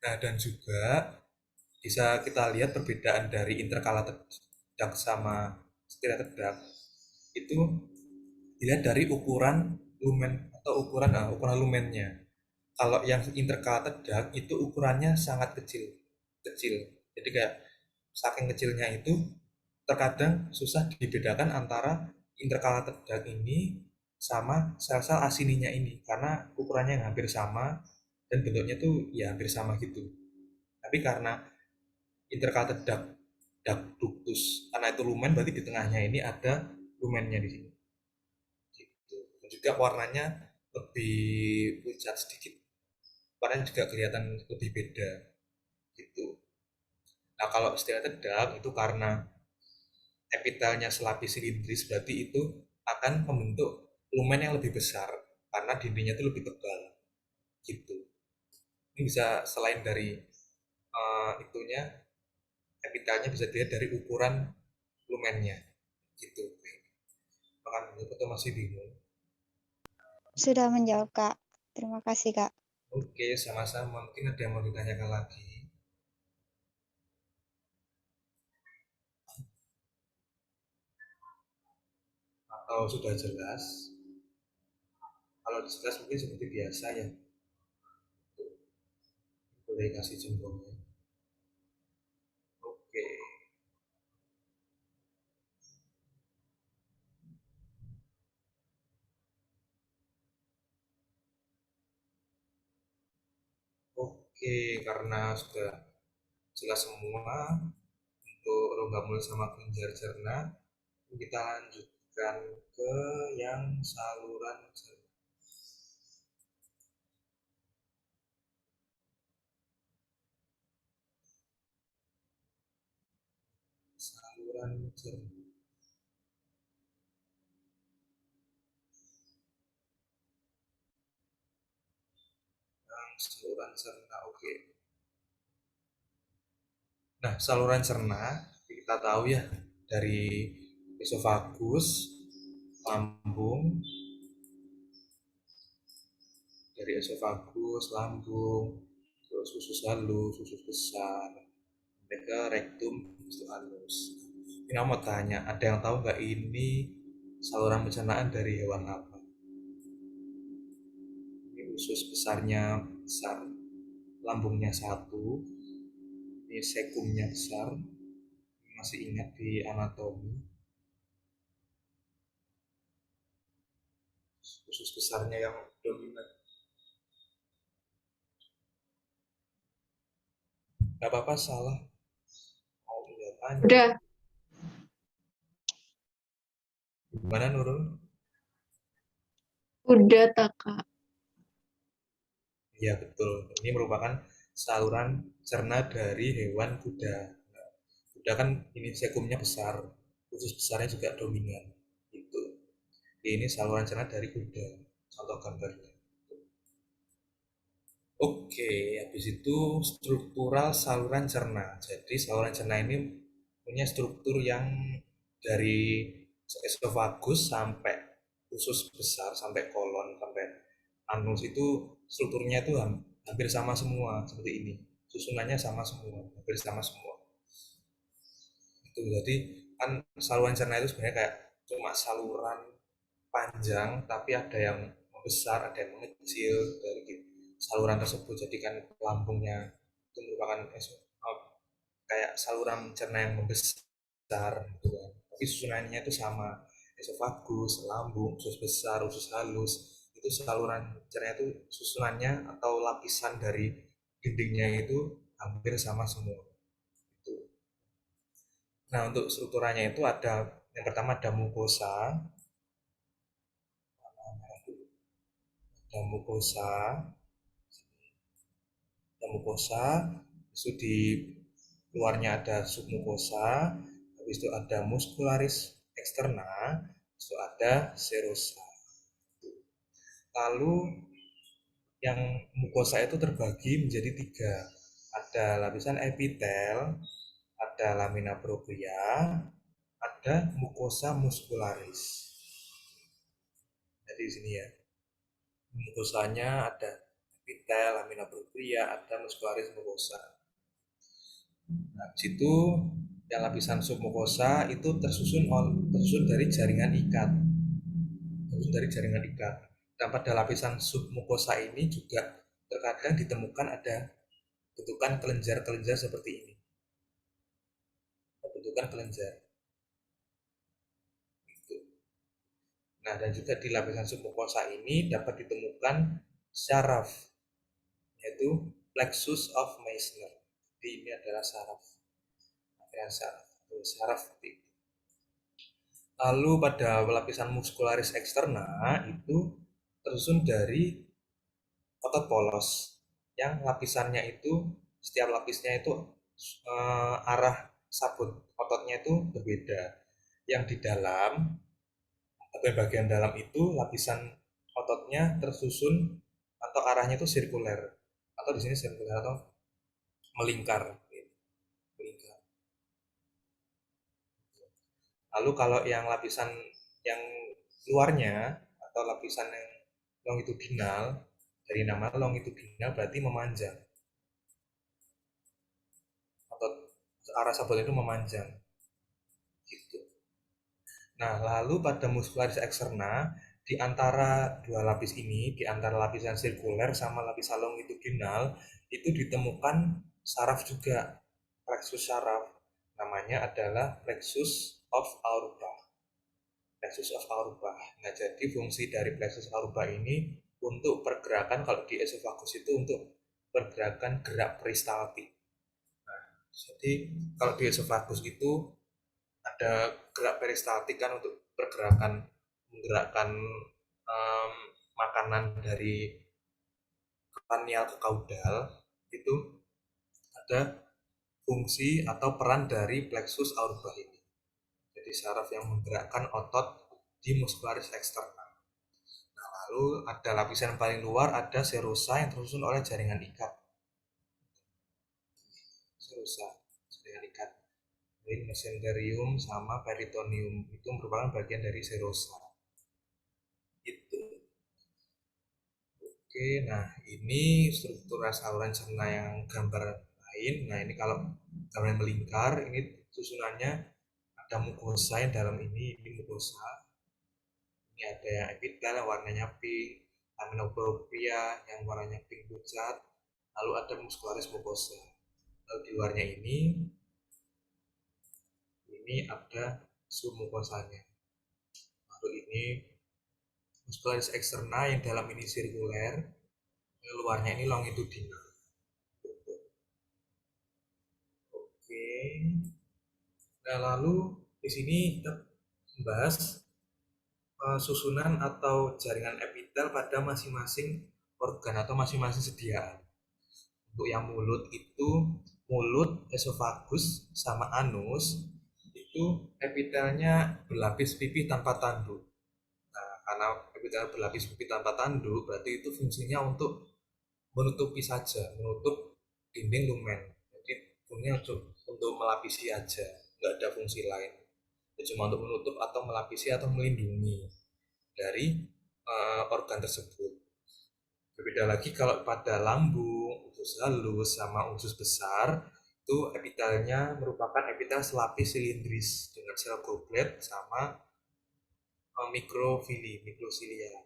Nah, dan juga bisa kita lihat perbedaan dari intercalated duct sama striated duct itu dilihat dari ukuran lumen atau ukuran lumennya. Kalau yang intercalated duct itu ukurannya sangat kecil, kecil. Jadi kayak saking kecilnya itu terkadang susah dibedakan antara intercalated duct ini sama sel-sel asininya ini karena ukurannya yang hampir sama dan bentuknya tuh ya hampir sama gitu. Tapi karena intercalated ductus, karena itu lumen berarti di tengahnya ini ada lumennya di sini. Gitu. Dan juga warnanya lebih pucat sedikit. Warnanya juga kelihatan lebih beda gitu. Nah, kalau striated duct itu karena epitelnya selapis silindris berarti itu akan membentuk lumen yang lebih besar karena dindingnya itu lebih tebal gitu. Ini bisa selain dari itunya epitelnya bisa dilihat dari ukuran lumennya gitu. Makan atau masih bingung? Sudah menjawab, Kak. Terima kasih, Kak. Oke, sama-sama. Mungkin ada yang mau ditanyakan lagi atau sudah jelas? Kalau jelas mungkin seperti biasa ya. Boleh kasih jempolnya. Oke, oke, karena sudah jelas semua untuk rongga mulut sama kelenjar cerna, kita lanjutkan ke yang saluran cerna. Saluran cerna. Yang saluran cerna, oke. Nah, saluran cerna kita tahu ya dari esofagus, lambung, dari esofagus, lambung, terus usus halus, usus besar, sampai ke rektum, itu halus. Ini aku mau tanya, ada yang tahu nggak ini saluran pencernaan dari hewan apa? Ini usus besarnya besar, lambungnya satu, ini sekumnya besar, masih ingat di anatomi, usus besarnya yang dominan. Gak apa-apa salah, mau jawabannya. Udah, Gimana Nurul? udah tak Kak. Iya betul, ini merupakan saluran cerna dari hewan kuda. Nah, kuda kan ini sekumnya besar, usus besarnya juga dominan. Itu. Ini saluran cerna dari kuda. Contoh gambarnya. Oke, habis itu struktural saluran cerna. Jadi saluran cerna ini punya struktur yang dari esofagus sampai usus besar, sampai kolon, sampai anus itu strukturnya itu hampir sama semua seperti ini. Susunannya sama semua, hampir sama semua. Itu jadi kan saluran cerna itu sebenarnya kayak cuma saluran panjang tapi ada yang membesar, ada yang mengecil dari saluran tersebut. Jadi kan lambungnya itu merupakan kayak saluran cerna yang membesar gitu kan. Tapi susunannya itu sama, esofagus, lambung, usus besar, usus halus. Itu saluran cerna itu susunannya atau lapisan dari dindingnya itu hampir sama semua. Itu. Nah, untuk strukturanya itu ada yang pertama ada mukosa, ada mukosa, itu di luarnya ada submukosa, habis itu ada muscularis externa, habis itu ada serosa. Lalu yang mukosa itu terbagi menjadi tiga. Ada lapisan epitel, ada lamina propria, ada mucosa muscularis. Jadi di sini ya, mukosanya ada epitel, lamina propria, ada muscularis mucosa. Nah, di situ yang lapisan submukosa itu tersusun dari jaringan ikat. Dan pada lapisan submukosa ini juga terkadang ditemukan ada bentukan kelenjar-kelenjar seperti ini. Bentukan kelenjar. Nah, dan juga di lapisan submukosa ini dapat ditemukan syaraf, yaitu plexus of Meissner. Jadi ini adalah syaraf. Syaraf seperti itu. Lalu pada lapisan muscularis eksterna itu tersusun dari otot polos yang lapisannya itu, setiap lapisnya itu arah sabut ototnya itu berbeda. Yang di dalam atau bagian dalam itu lapisan ototnya tersusun atau arahnya itu sirkuler, atau di sini sirkuler atau melingkar. Lalu kalau yang lapisan yang luarnya atau lapisan yang longitudinal, dari nama longitudinal berarti memanjang. Atau arah sabut itu memanjang. Gitu. Nah, lalu pada muscularis eksterna, di antara dua lapis ini, di antara lapisan sirkuler sama lapisan longitudinal, itu ditemukan saraf juga, plexus saraf. Namanya adalah plexus of Auerbach. Plexus of Auerbach. Nah, jadi fungsi dari plexus Auerbach ini untuk pergerakan, kalau di esofagus itu untuk pergerakan gerak peristaltik. Nah, jadi kalau di esofagus itu ada gerak peristaltik kan untuk pergerakan, menggerakkan makanan dari kranial ke kaudal, itu ada fungsi atau peran dari plexus Auerbach ini. Jadi saraf yang menggerakkan otot di muscularis eksterna. Nah, lalu ada lapisan paling luar, ada serosa yang tersusun oleh jaringan ikat. Serosa, jaringan ikat. Jadi mesenterium sama peritoneum itu merupakan bagian dari serosa. Itu. Oke, nah ini struktur saluran cerna yang gambar lain. Nah, ini kalau gambar melingkar, ini susunannya ada mukosa yang dalam ini mukosa. Ini ada yang epitel yang warnanya pink, lamina propria yang warnanya pink pucat, lalu ada muscularis mucosa. Lalu di luarnya ini ada submukosanya. Lalu ini muscularis eksterna yang dalam ini sirkuler, yang luarnya ini longitudinal. Oke. Nah, lalu di sini kita membahas susunan atau jaringan epitel pada masing-masing organ atau masing-masing sediaan. Untuk yang mulut itu, mulut, esofagus, sama anus, itu epitelnya berlapis pipih tanpa tanduk. Nah, karena epitel berlapis pipih tanpa tanduk, berarti itu fungsinya untuk menutupi saja, menutup dinding lumen. Jadi fungsinya untuk melapisi aja, nggak ada fungsi lain. Cuma untuk menutup atau melapisi atau melindungi dari organ tersebut. Berbeda lagi kalau pada lambung, usus halus, sama usus besar, itu epitelnya merupakan epitel selapis silindris dengan sel goblet sama mikrosilia.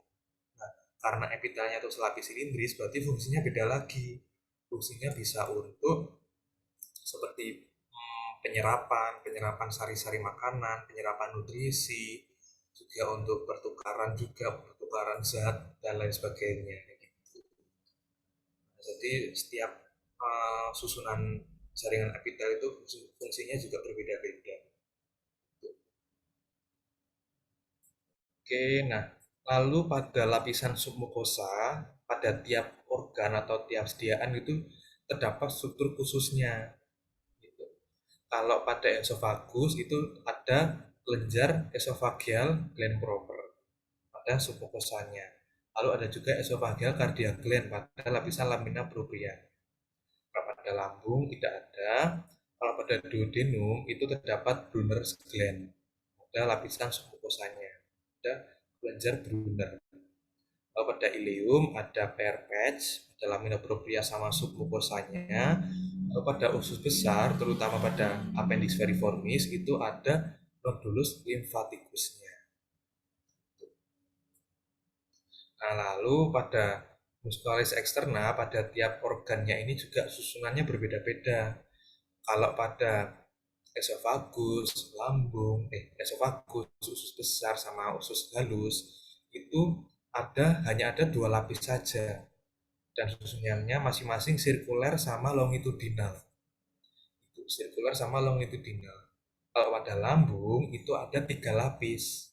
Nah, karena epitelnya itu selapis silindris, berarti fungsinya beda lagi. Fungsinya bisa untuk seperti penyerapan sari-sari makanan, penyerapan nutrisi, juga untuk pertukaran zat dan lain sebagainya. Jadi setiap susunan jaringan epitel itu fungsinya juga berbeda-beda. Oke, nah lalu pada lapisan submukosa, pada tiap organ atau tiap sediaan itu terdapat struktur khususnya. Kalau pada esofagus itu ada kelenjar esophageal gland proper pada submukosanya. Lalu ada juga esophageal cardiac gland pada lapisan lamina propria. Pada lambung tidak ada. Kalau pada duodenum itu terdapat Brunner's gland, ada lapisan submukosanya, ada kelenjar Brunner. Kalau pada ileum ada pear patch, ada lamina propria sama submukosanya. Kalau pada usus besar, terutama pada appendix veriformis, itu ada nodulus lymphaticusnya. Nah, lalu pada muscularis externa, pada tiap organnya ini juga susunannya berbeda-beda. Kalau pada esofagus, lambung, esofagus, usus besar sama usus halus itu hanya ada 2 lapis saja dan susunannya masing-masing sirkuler sama longitudinal. Itu sirkuler sama longitudinal. Kalau pada lambung itu ada 3 lapis.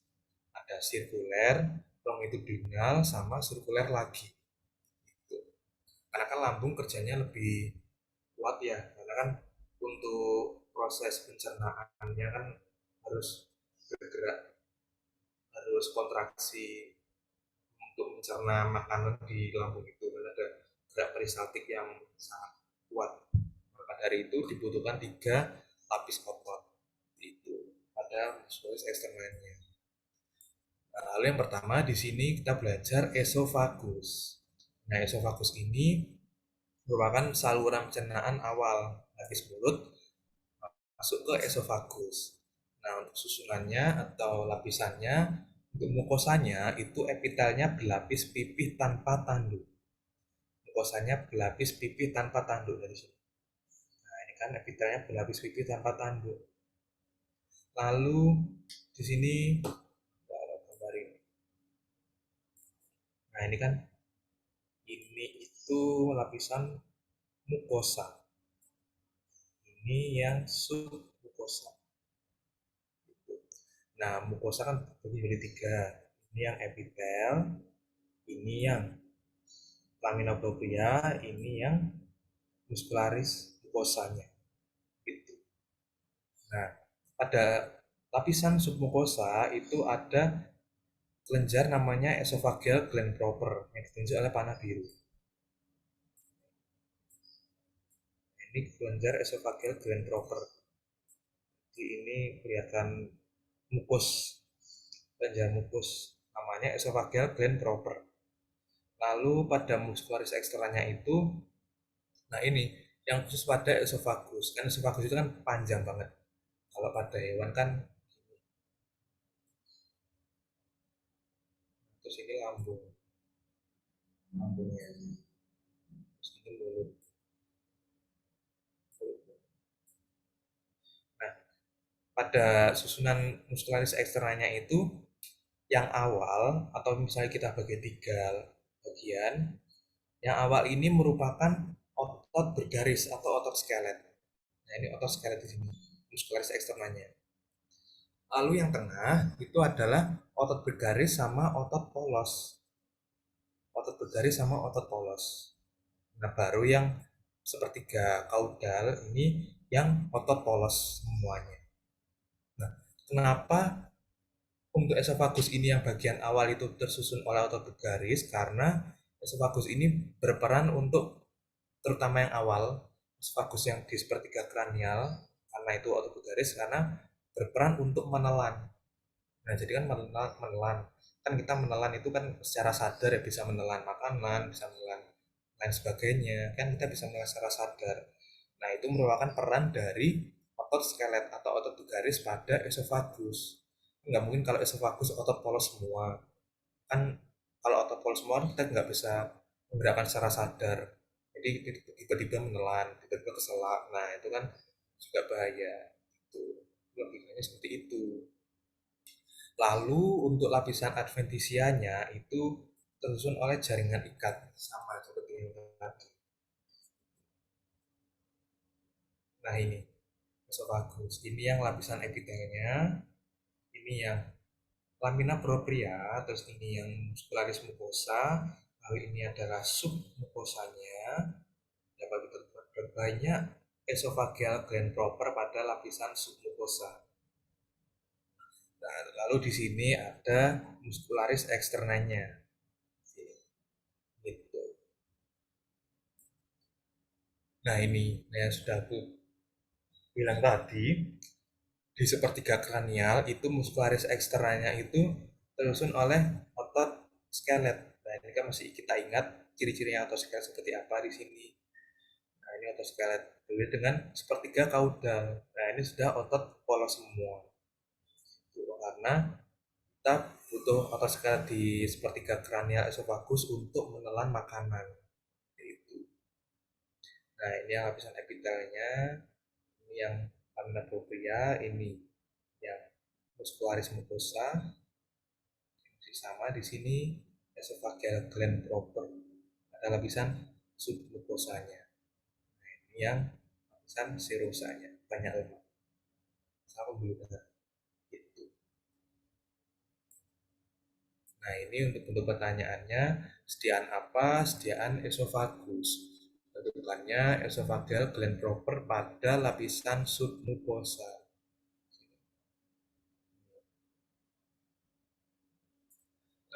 Ada sirkuler, longitudinal sama sirkuler lagi. Gitu. Karena kan lambung kerjanya lebih kuat ya, karena kan untuk proses pencernaannya kan harus bergerak, harus kontraksi untuk mencerna makanan di lambung itu, kan ada gerak peristaltik yang sangat kuat. Maka dari itu dibutuhkan 3 lapis otot itu pada musculus eksternalnya. Nah, lalu yang pertama di sini kita belajar esofagus. Nah, esofagus ini merupakan saluran pencernaan awal habis mulut masuk ke esofagus. Nah, untuk susunannya atau lapisannya, untuk mukosanya itu epitelnya berlapis pipih tanpa tanduk. Mukosanya berlapis pipih tanpa tanduk dari sini. Nah, ini kan epitelnya berlapis pipih tanpa tanduk. Lalu di sini gambarin. Nah, ini kan ini itu lapisan mukosa. Ini yang submukosa. Nah, mukosa kan terbagi dari 3. Ini yang epitel, ini yang lamina propria, ini yang muscularis mukosanya. Gitu. Nah, pada lapisan submukosa itu ada kelenjar namanya esophageal gland proper yang ditunjuk oleh panah biru. Ini kelenjar esophageal gland proper. Jadi ini kelihatan mukus, kelenjar mukus, namanya esophageal gland proper. Lalu pada muscularis eksternanya itu, nah ini yang khusus pada esofagus, kan esofagus itu kan panjang banget. Kalau pada hewan kan, terus ini lambungnya, terus ini mulut. Nah, pada susunan muscularis eksternanya itu yang awal atau misalnya kita bagi 3 bagian, yang awal ini merupakan otot bergaris atau otot skelet. Nah, ini otot skelet di sini, muscularis eksternanya. Lalu yang tengah itu adalah otot bergaris sama otot polos. Otot bergaris sama otot polos. Nah, baru yang sepertiga kaudal ini yang otot polos semuanya. Nah, kenapa untuk esofagus ini yang bagian awal itu tersusun oleh otot bergaris? Karena esofagus ini berperan untuk, terutama yang awal, esofagus yang di sepertiga kranial, karena itu otot bergaris, karena berperan untuk menelan. Nah, jadi kan menelan. Kan kita menelan itu kan secara sadar ya, bisa menelan makanan, bisa menelan lain sebagainya. Kan kita bisa menelan secara sadar. Nah, itu merupakan peran dari otot skelet atau otot bergaris pada esofagus. Nggak mungkin kalau esofagus otot polos semua. Kan kalau otot polos semua kita nggak bisa menggerakkan secara sadar. Jadi tiba-tiba menelan, tiba-tiba keselak. Nah, itu kan juga bahaya. Itu logikanya seperti itu. Lalu untuk lapisan adventisianya itu tersusun oleh jaringan ikat sama seperti ini tadi. Nah, ini esofagus. Ini yang lapisan epitelnya, ini yang lamina propria, terus ini yang muscularis mucosa, lalu ini adalah submukosanya. Dapat kita banyak esophageal gland proper pada lapisan submukosa. Nah, lalu di sini ada muscularis eksternanya. Gitu. Nah, ini yang sudah aku bilang tadi, di sepertiga kranial itu muskularis eksternalnya itu tersusun oleh otot skelet. Nah, ini kan masih kita ingat ciri-cirinya otot skelet seperti apa di sini. Nah, ini otot skelet berbeda dengan sepertiga kaudal. Nah, ini sudah otot polos semua. Karena kita butuh otot skelet di sepertiga kranial esofagus untuk menelan makanan. Itu. Nah, ini yang lapisan epitelnya, ini yang lamina propria, ini yang muscularis mucosa. Masih sama di sini esophageal gland proper. Ada lapisan submucosanya. Nah, ini yang lapisan serosanya, banyak lemak. Sama belum ada. Itu. Nah, ini untuk bentuk pertanyaannya, sediaan apa? Sediaan esofagus. Bentukannya esophageal gland proper pada lapisan submucosa.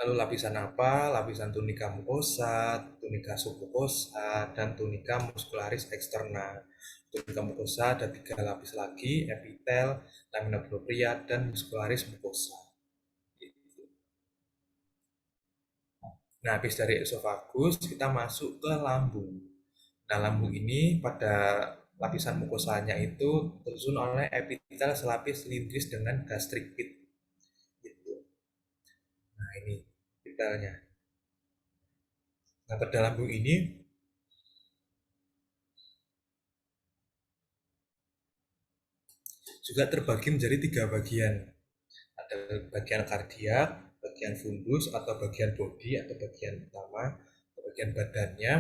Lalu lapisan apa? Lapisan tunica mucosa, tunica submucosa, dan tunica muscularis externa. Tunica mucosa ada 3 lapis lagi, epitel, lamina propria, dan muscularis mucosa. Nah, habis dari esofagus, kita masuk ke lambung. Nah, lambung ini pada lapisan mukosanya itu tersusun oleh epitel selapis silindris dengan gastric pit. Gitu. Nah, ini epitelnya. Nah, pada lambung ini juga terbagi menjadi 3 bagian. Ada bagian kardiak, bagian fundus atau bagian bodi atau bagian utama, atau bagian badannya.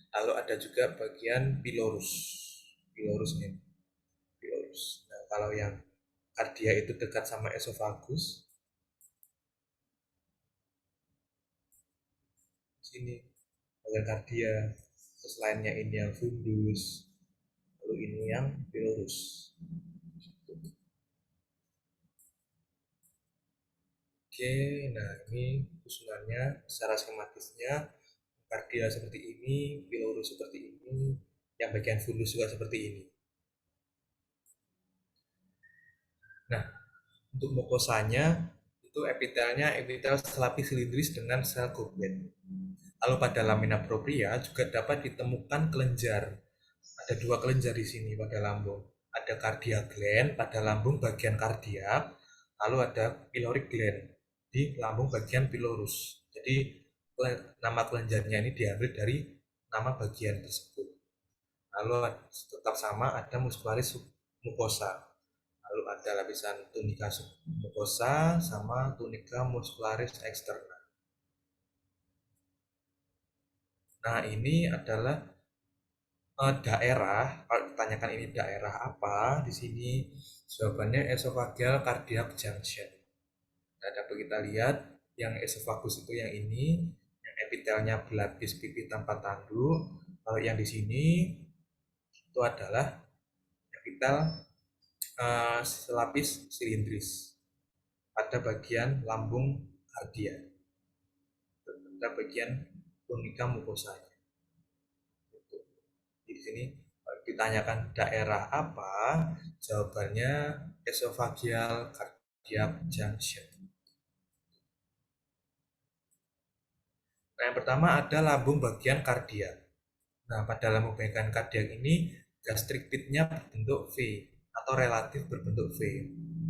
Lalu ada juga bagian pilorus. Pilorus ini. Pilorus. Nah, kalau yang kardia itu dekat sama esofagus. Sini bagian kardia. Terus lainnya ini yang fundus. Lalu ini yang pilorus. Oke, nah ini susunannya secara skematisnya. Kardia seperti ini, pilorus seperti ini, yang bagian fundus juga seperti ini. Nah, untuk mukosanya itu epitelnya epitel selapis silindris dengan sel goblet. Lalu pada lamina propria juga dapat ditemukan kelenjar. Ada 2 kelenjar di sini pada lambung. Ada cardiac gland pada lambung bagian kardiak, lalu ada pyloric gland di lambung bagian pilorus. Jadi nama kelenjarnya ini diambil dari nama bagian tersebut. Lalu tetap sama ada muscularis mucosa. Lalu ada lapisan tunica mucosa sama tunica muscularis externa. Nah, ini adalah daerah. Kalau ditanyakan ini daerah apa, di sini jawabannya esophageal cardiac junction. Nah, dapat kita lihat yang esofagus itu yang ini, yang epitelnya berlapis pipi tanpa tanduk. Kalau yang di sini itu adalah epitel selapis silindris pada bagian lambung kardia, pada bagian tunica mukosanya. Di sini ditanyakan daerah apa, jawabannya esophageal cardiac junction. Nah, yang pertama ada lambung bagian kardiak. Nah, pada lambung bagian kardiak ini gastric pit-nya berbentuk V atau relatif berbentuk V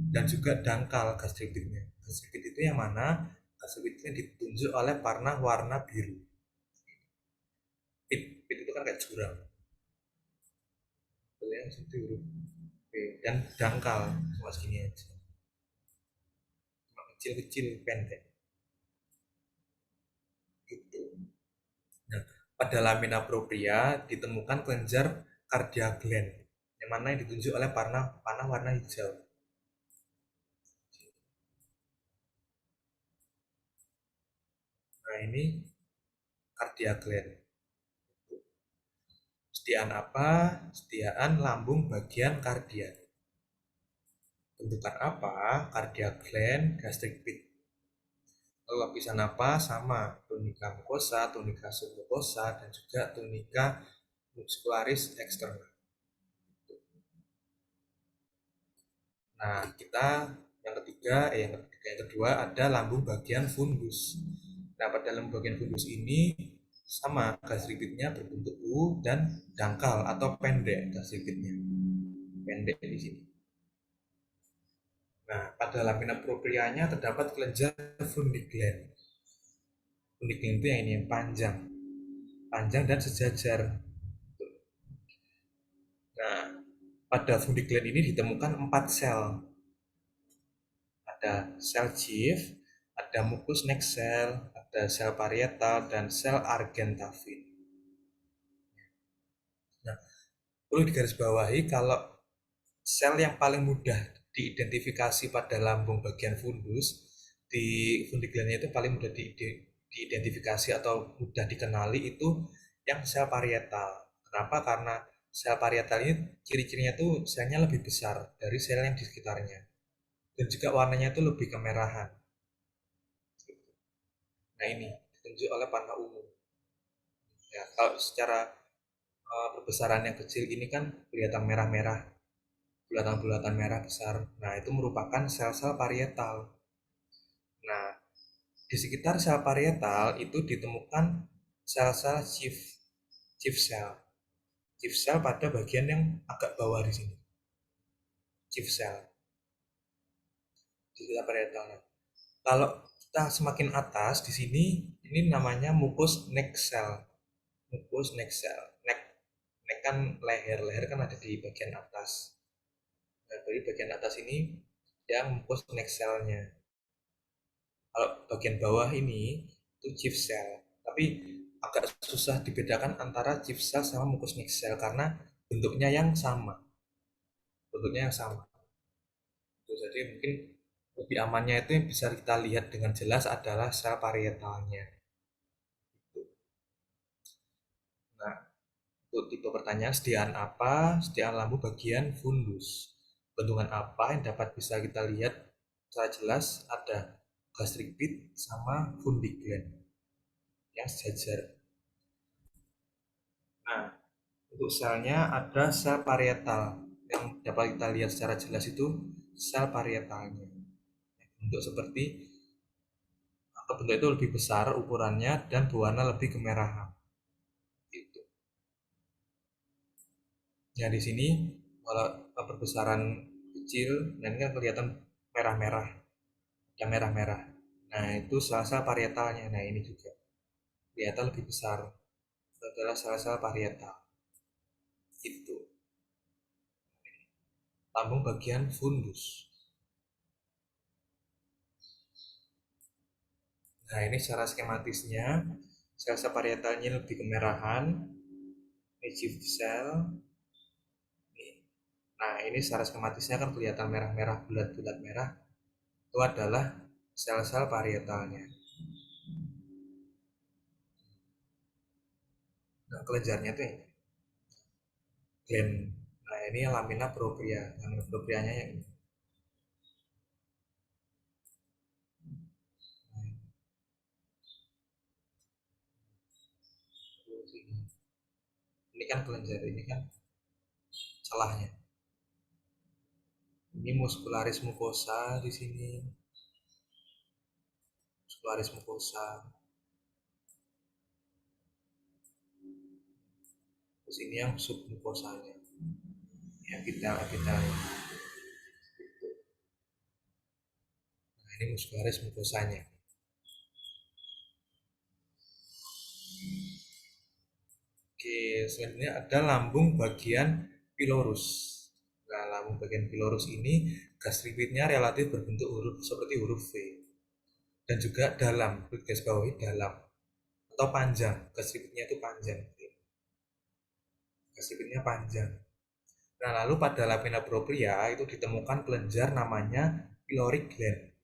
dan juga dangkal gastric pit-nya. Gastric pit itu yang mana? Gastric pit-nya ditunjuk oleh warna biru. Pit itu kan kayak jurang. Yang situ huruf V dan dangkal cuma segini aja. Cuma kecil-kecil pendek. Gitu. Nah, pada lamina propria ditemukan kelenjar cardiac gland yang mana yang ditunjuk oleh panah warna hijau. Nah, ini cardiac gland. Sediaan apa? Sediaan lambung bagian kardiak. Bentukan apa? Cardiac gland, gastric pit. Lalu lapisan apa? Sama, tunica mucosa, tunica submucosa, dan juga tunica muscularis externa. Nah, yang kedua ada lambung bagian fundus. Nah, pada lambung bagian fundus ini sama gastripitnya berbentuk U dan dangkal atau pendek gastripitnya. Pendek di sini. Nah, pada lamina proprianya terdapat kelenjar fundigland. Fundigland itu yang ini yang panjang dan sejajar. Nah, pada fundigland ini ditemukan 4 sel. Ada sel Giff, ada mucus neck cell, ada sel parietal, dan sel argentavin. Nah, perlu digarisbawahi kalau sel yang paling mudah diidentifikasi pada lambung bagian fundus di fundiglandnya itu paling mudah diidentifikasi atau mudah dikenali itu yang sel parietal. Kenapa? Karena sel parietal ini ciri-cirinya tuh selnya lebih besar dari sel yang di sekitarnya dan juga warnanya itu lebih kemerahan. Nah, ini ditunjuk oleh panah umum. Ya, kalau secara perbesaran yang kecil ini kan kelihatan merah-merah, bulatan-bulatan merah besar. Nah, itu merupakan sel-sel parietal. Nah, di sekitar sel parietal itu ditemukan sel-sel chief cell. Chief cell pada bagian yang agak bawah di sini. Chief cell di sekitar parietal. Nah, kalau kita semakin atas di sini ini namanya mucus neck cell. Mucus neck cell. Neck kan leher kan ada di bagian atas. Nah, dari bagian atas ini yang mucus neck cell-nya. Kalau bagian bawah ini itu chief cell. Tapi agak susah dibedakan antara chief cell sama mucus neck cell karena bentuknya yang sama. Jadi mungkin lebih amannya itu yang bisa kita lihat dengan jelas adalah sel parietalnya. Nah, untuk tipe pertanyaan, sediaan apa? Sediaan lambung bagian fundus. Bentukan apa yang dapat bisa kita lihat secara jelas? Ada gastric pit sama fundigland yang sejajar. Nah, untuk selnya ada sel parietal yang dapat kita lihat secara jelas itu sel parietalnya. Bentuk seperti atau bentuk itu lebih besar ukurannya dan berwarna lebih kemerahan. Gitu. Ya, di sini kalau perbesaran kecil, dan ini kan kelihatan merah-merah, ada merah-merah. Nah, itu sel-sel parietalnya. Nah, ini juga kelihatan lebih besar. Itu adalah sel-sel parietal. Itu lambung bagian fundus. Nah, ini secara skematisnya sel-sel parietalnya lebih kemerahan. Ini chief cell. Nah, ini secara skematisnya kan kelihatan merah-merah, bulat-bulat merah. Itu adalah sel-sel parietalnya. Nah, kelenjarnya tuh ini. Gland. Nah, ini yang lamina propria. Lamina proprianya yang ini. Ini kan kelenjar, ini kan celahnya. Ini muscularis mucosa di sini. Muscularis mucosa. Terus ini yang submucosanya. Epitel. Nah, ini muscularis mucosanya. Oke, selanjutnya ada lambung bagian pylorus. Nah, lambung bagian pylorus ini gastripitnya relatif berbentuk seperti huruf V. Dan juga dalam, garis bawahi dalam atau panjang. Gastripitnya itu panjang. Gastripitnya panjang. Nah, lalu pada lamina propria itu ditemukan kelenjar namanya pyloric gland.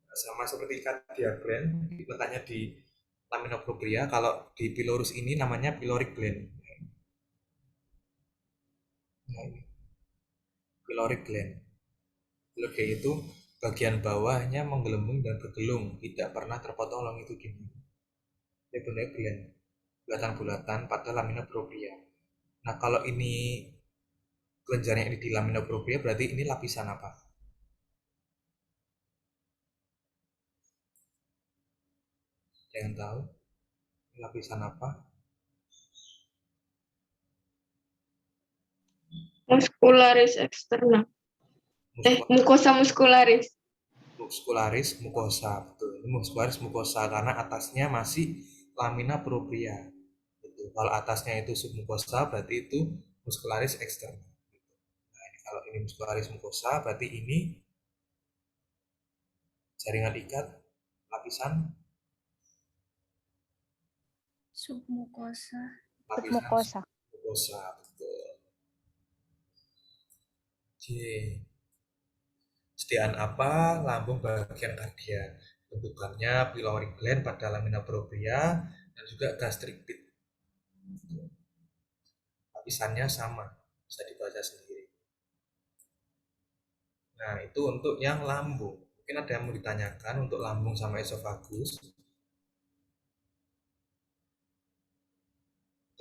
Nah, sama seperti cardiac gland, letaknya di lamina propria, kalau di pylorus ini namanya pyloric gland. Nah, ini pyloric gland. Pyloric gland itu bagian bawahnya menggelembung dan bergelung, tidak pernah terpotong longitudinnya. Ini benar gland, bulatan-bulatan pada lamina propria. Nah, kalau ini kelenjar yang di lamina propria, berarti ini lapisan apa? Ada yang tahu? Ini lapisan apa? Muscularis externa. Mucosa muscularis. Muscularis mucosa, betul. Ini muscularis mucosa karena atasnya masih lamina propria. Gitu. Kalau atasnya itu submucosa, berarti itu muscularis externa. Nah, ini kalau ini muscularis mucosa, berarti ini jaringan ikat lapisan Submukosa. Submukosa. mucosa, betul. Oke. Sediaan apa lambung bagian kardia? Bentukannya pylori gland pada lamina propria dan juga gastric pit. Lapisannya sama, bisa dibaca sendiri. Nah, itu untuk yang lambung. Mungkin ada yang mau ditanyakan untuk lambung sama esofagus.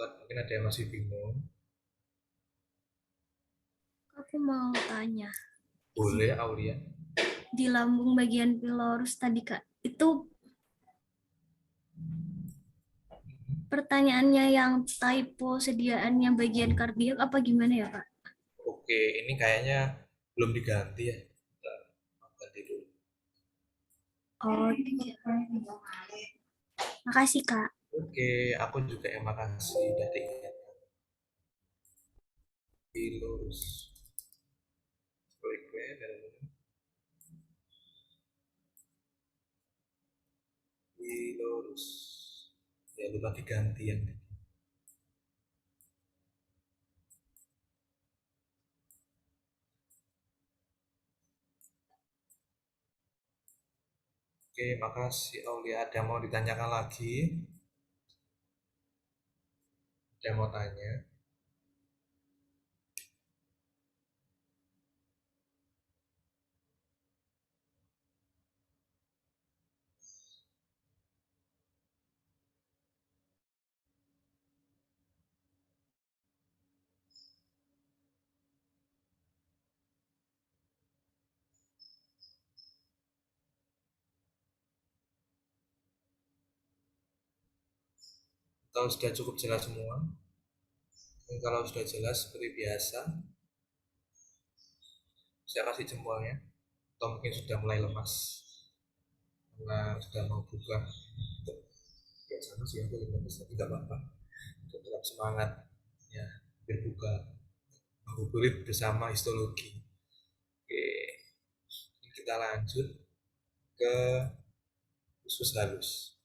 Mungkin ada yang masih bingung. Aku mau tanya, Boleh, Aulia. di lambung bagian pylorus tadi Kak, itu pertanyaannya yang typo sediaannya bagian kardiak apa gimana ya Kak? Oke, ini kayaknya belum diganti ya. Bentar, aku ganti dulu. Oh, makasih Kak. Oke, aku juga yang makasih udah diingatkan. Pilus. Pilus. Ya, lupa diganti yang ini. Oke, makasih Aulia. Ada yang mau ditanyakan lagi? Ada yang mau tanya? Atau sudah cukup jelas semua? Dan kalau sudah jelas seperti biasa, saya kasih jempolnya. Atau mungkin sudah mulai lemas karena sudah mau buka. Biasanya sih aku lemas, tapi tidak apa-apa. Tetap semangat ya, berbuka. Ngabuburit bersama histologi. Oke, kita lanjut ke usus halus.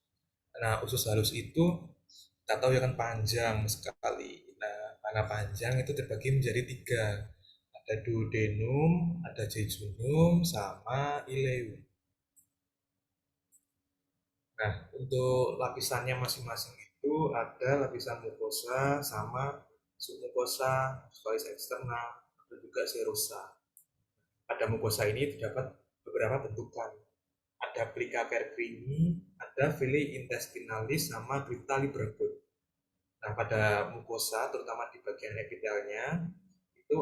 Nah, usus halus itu kita tahu ya kan panjang sekali. Nah, karena panjang itu terbagi menjadi 3. Ada duodenum, ada jejunum, sama ileum. Nah, untuk lapisannya masing-masing itu ada lapisan mukosa sama submukosa, muscularis externa, dan juga serosa. Pada mukosa ini terdapat beberapa bentukan. Ada plica kerkrini, ada villi intestinalis, sama cripta liberum. Nah, pada mukosa, terutama di bagian epitelnya, itu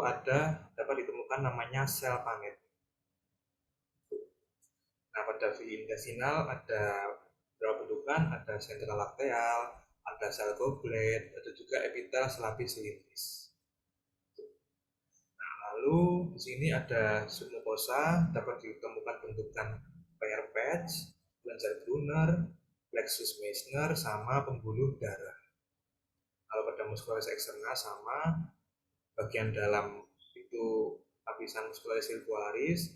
dapat ditemukan namanya sel panet. Nah, pada villi intestinal ada beberapa bentukan, ada sentral lakteal, ada sel goblet, ada juga epitel selapis silindris. Nah, lalu di sini ada submukosa, dapat ditemukan bentukan pear patch, kelenjar Brunner, plexus Meissner, sama pembuluh darah. Kalau pada muscularis externa sama bagian dalam itu lapisan muscularis circularis,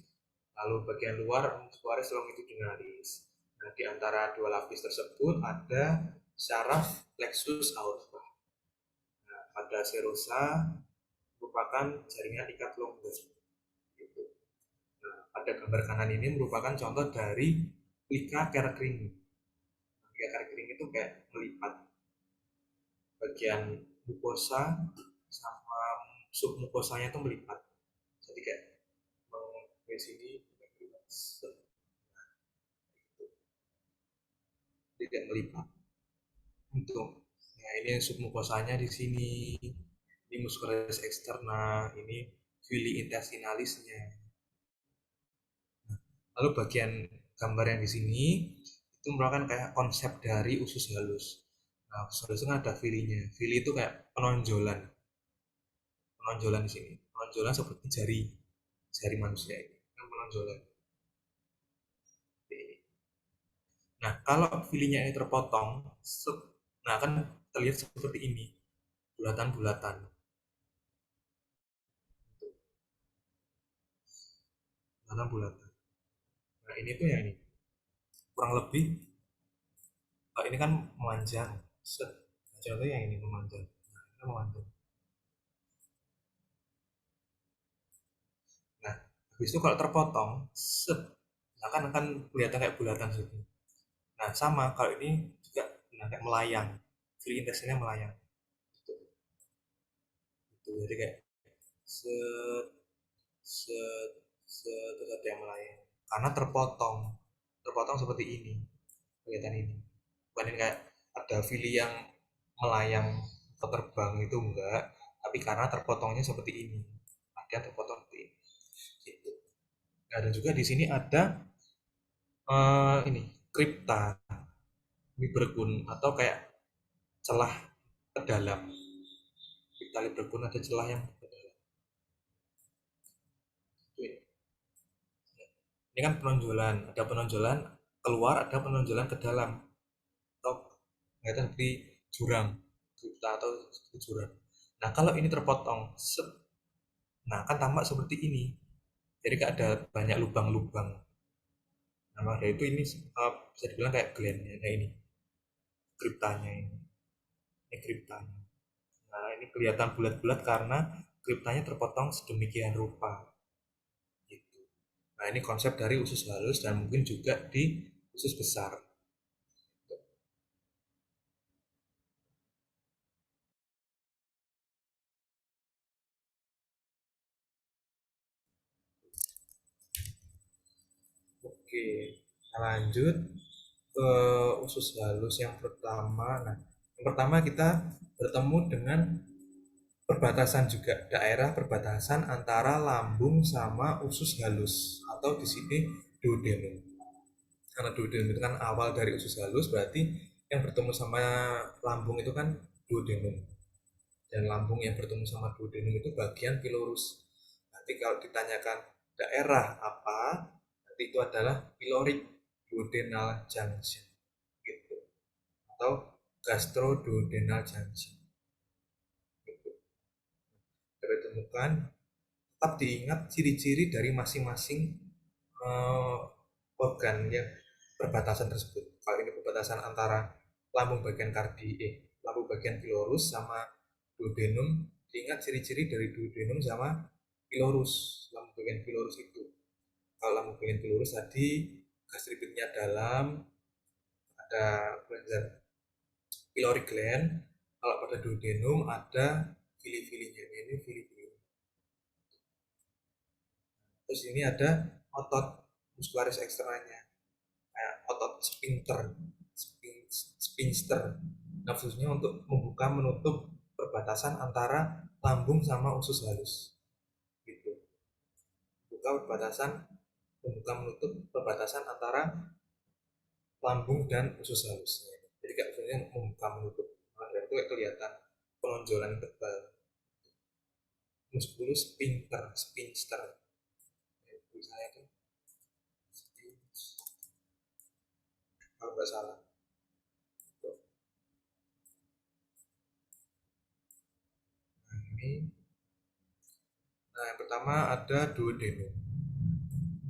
lalu bagian luar muscularis longitudinalis. Nah, di antara dua lapis tersebut ada syaraf plexus aorta. Nah, pada serosa merupakan jaringan ikat longgar. Gitu. Nah, pada gambar kanan ini merupakan contoh dari plica kerkrini. Plica kerkrini itu kayak melipat bagian mukosa sama submukosanya itu melipat. Jadi kayak di sini tidak melipat. Untuk nah ini submukosanya di sini, ini Ini muscularis externa, ini villi intestinalisnya. Lalu bagian gambar yang di sini itu merupakan kayak konsep dari usus halus. Nah, usus halus itu kan ada villinya. Villi itu kayak penonjolan, penonjolan di sini. Penonjolan seperti jari, jari manusia ini, kan penonjolan. Nah, kalau villinya ini terpotong, nah kan terlihat seperti ini, bulatan-bulatan. Bulatan-bulatan. Nah, ini tuh yang ini. Kurang lebih, kalau ini kan memanjang. Set. Nah, contohnya yang ini memanjang. Nah, ini memanjang. Nah, habis itu kalau terpotong, set. Nah, kan akan kelihatan kayak bulatan seperti. Nah, sama kalau ini juga nah, kayak melayang. Villi intestinnya melayang. Gitu. Gitu. Jadi kayak set, set, set, terus ada yang melayang. Karena terpotong seperti ini. Kelihatan ini. Bukan ini kayak ada villi yang melayang atau terbang itu enggak, tapi karena terpotongnya seperti ini. Ada terpotong seperti ini. Gitu. Nah, dan juga di sini ada ini kripta, liberkun atau kayak celah ke dalam. Kripta liberkun ada celah yang ke dalam. Ini kan penonjolan, ada penonjolan keluar, ada penonjolan ke dalam. Atau ternyata seperti jurang, kripta atau seperti jurang. Nah, kalau ini terpotong, nah kan tampak seperti ini. Jadi kayak ada banyak lubang-lubang. Nah, maka itu ini bisa dibilang kayak glandnya. Nah, ini kriptanya ini. Ini kriptanya. Nah, ini kelihatan bulat-bulat karena kriptanya terpotong sedemikian rupa. Gitu. Nah, ini konsep dari usus halus dan mungkin juga di usus besar. Oke, nah lanjut ke usus halus yang pertama. Nah, yang pertama kita bertemu dengan perbatasan juga, daerah perbatasan antara lambung sama usus halus atau di sini duodenum. Karena duodenum itu kan awal dari usus halus, berarti yang bertemu sama lambung itu kan duodenum. Dan lambung yang bertemu sama duodenum itu bagian pilorus. Nanti kalau ditanyakan daerah apa, nanti itu adalah pyloric duodenal junction gitu. Atau gastroduodenal junction gitu. Dapat ditemukan, tetap diingat ciri-ciri dari masing-masing organ yang perbatasan tersebut. Kalau ini perbatasan antara lambung bagian lambung bagian pilorus sama duodenum, diingat ciri-ciri dari duodenum sama pilorus, lambung bagian pilorus itu. Kalau lambung bagian pilorus tadi gastripitnya dalam, ada kelenjar pyloric gland. Kalau pada duodenum ada villi-villinya, ini villi-villi. Terus ini ada otot muscularis eksternanya, kayak otot sphincter, nafsunya untuk membuka menutup perbatasan antara lambung sama usus halus gitu. Membuka menutup perbatasan antara lambung dan usus halus. Jadi kayak misalnya membuka menutup, nah, itu kayak kelihatan penonjolan tebal. Musculus sphincter. Misalnya itu kalau nggak salah. Nah, ini. Nah, yang pertama ada duodenum.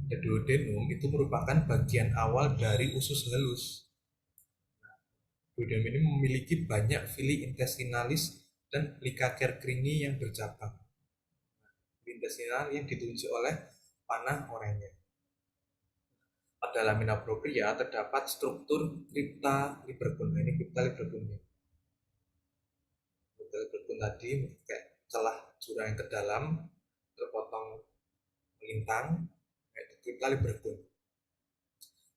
Duodenum itu merupakan bagian awal dari usus halus. Duodenum ini memiliki banyak villi intestinalis dan plica Kerkringi yang bercabang. Villi intestinal yang ditunjuk oleh panah oranye. Pada lamina propria terdapat struktur kripta liberkun. Nah, ini kripta liberkunnya. Kripta liberkun tadi kayak celah jurang yang ke dalam, terpotong melintang, yaitu kripta liberkun.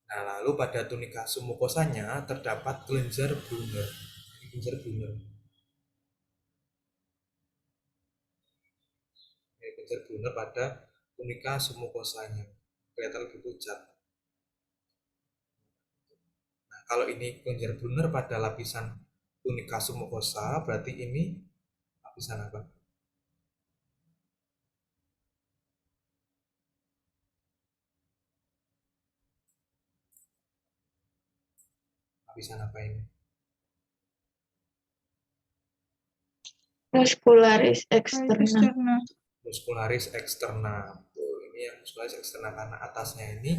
Nah, lalu pada tunika sumukosanya terdapat kelenjar Brunner. Ini kelenjar Brunner. kelenjar Brunner pada tunika submukosanya. Kelihatan lebih pucat. Nah, kalau ini kelenjar Brunner pada lapisan tunika submukosa, berarti ini lapisan apa? Lapisan apa ini? Muscularis externa. Externa. Muscularis externa. Tuh, ini yang muscularis externa karena atasnya ini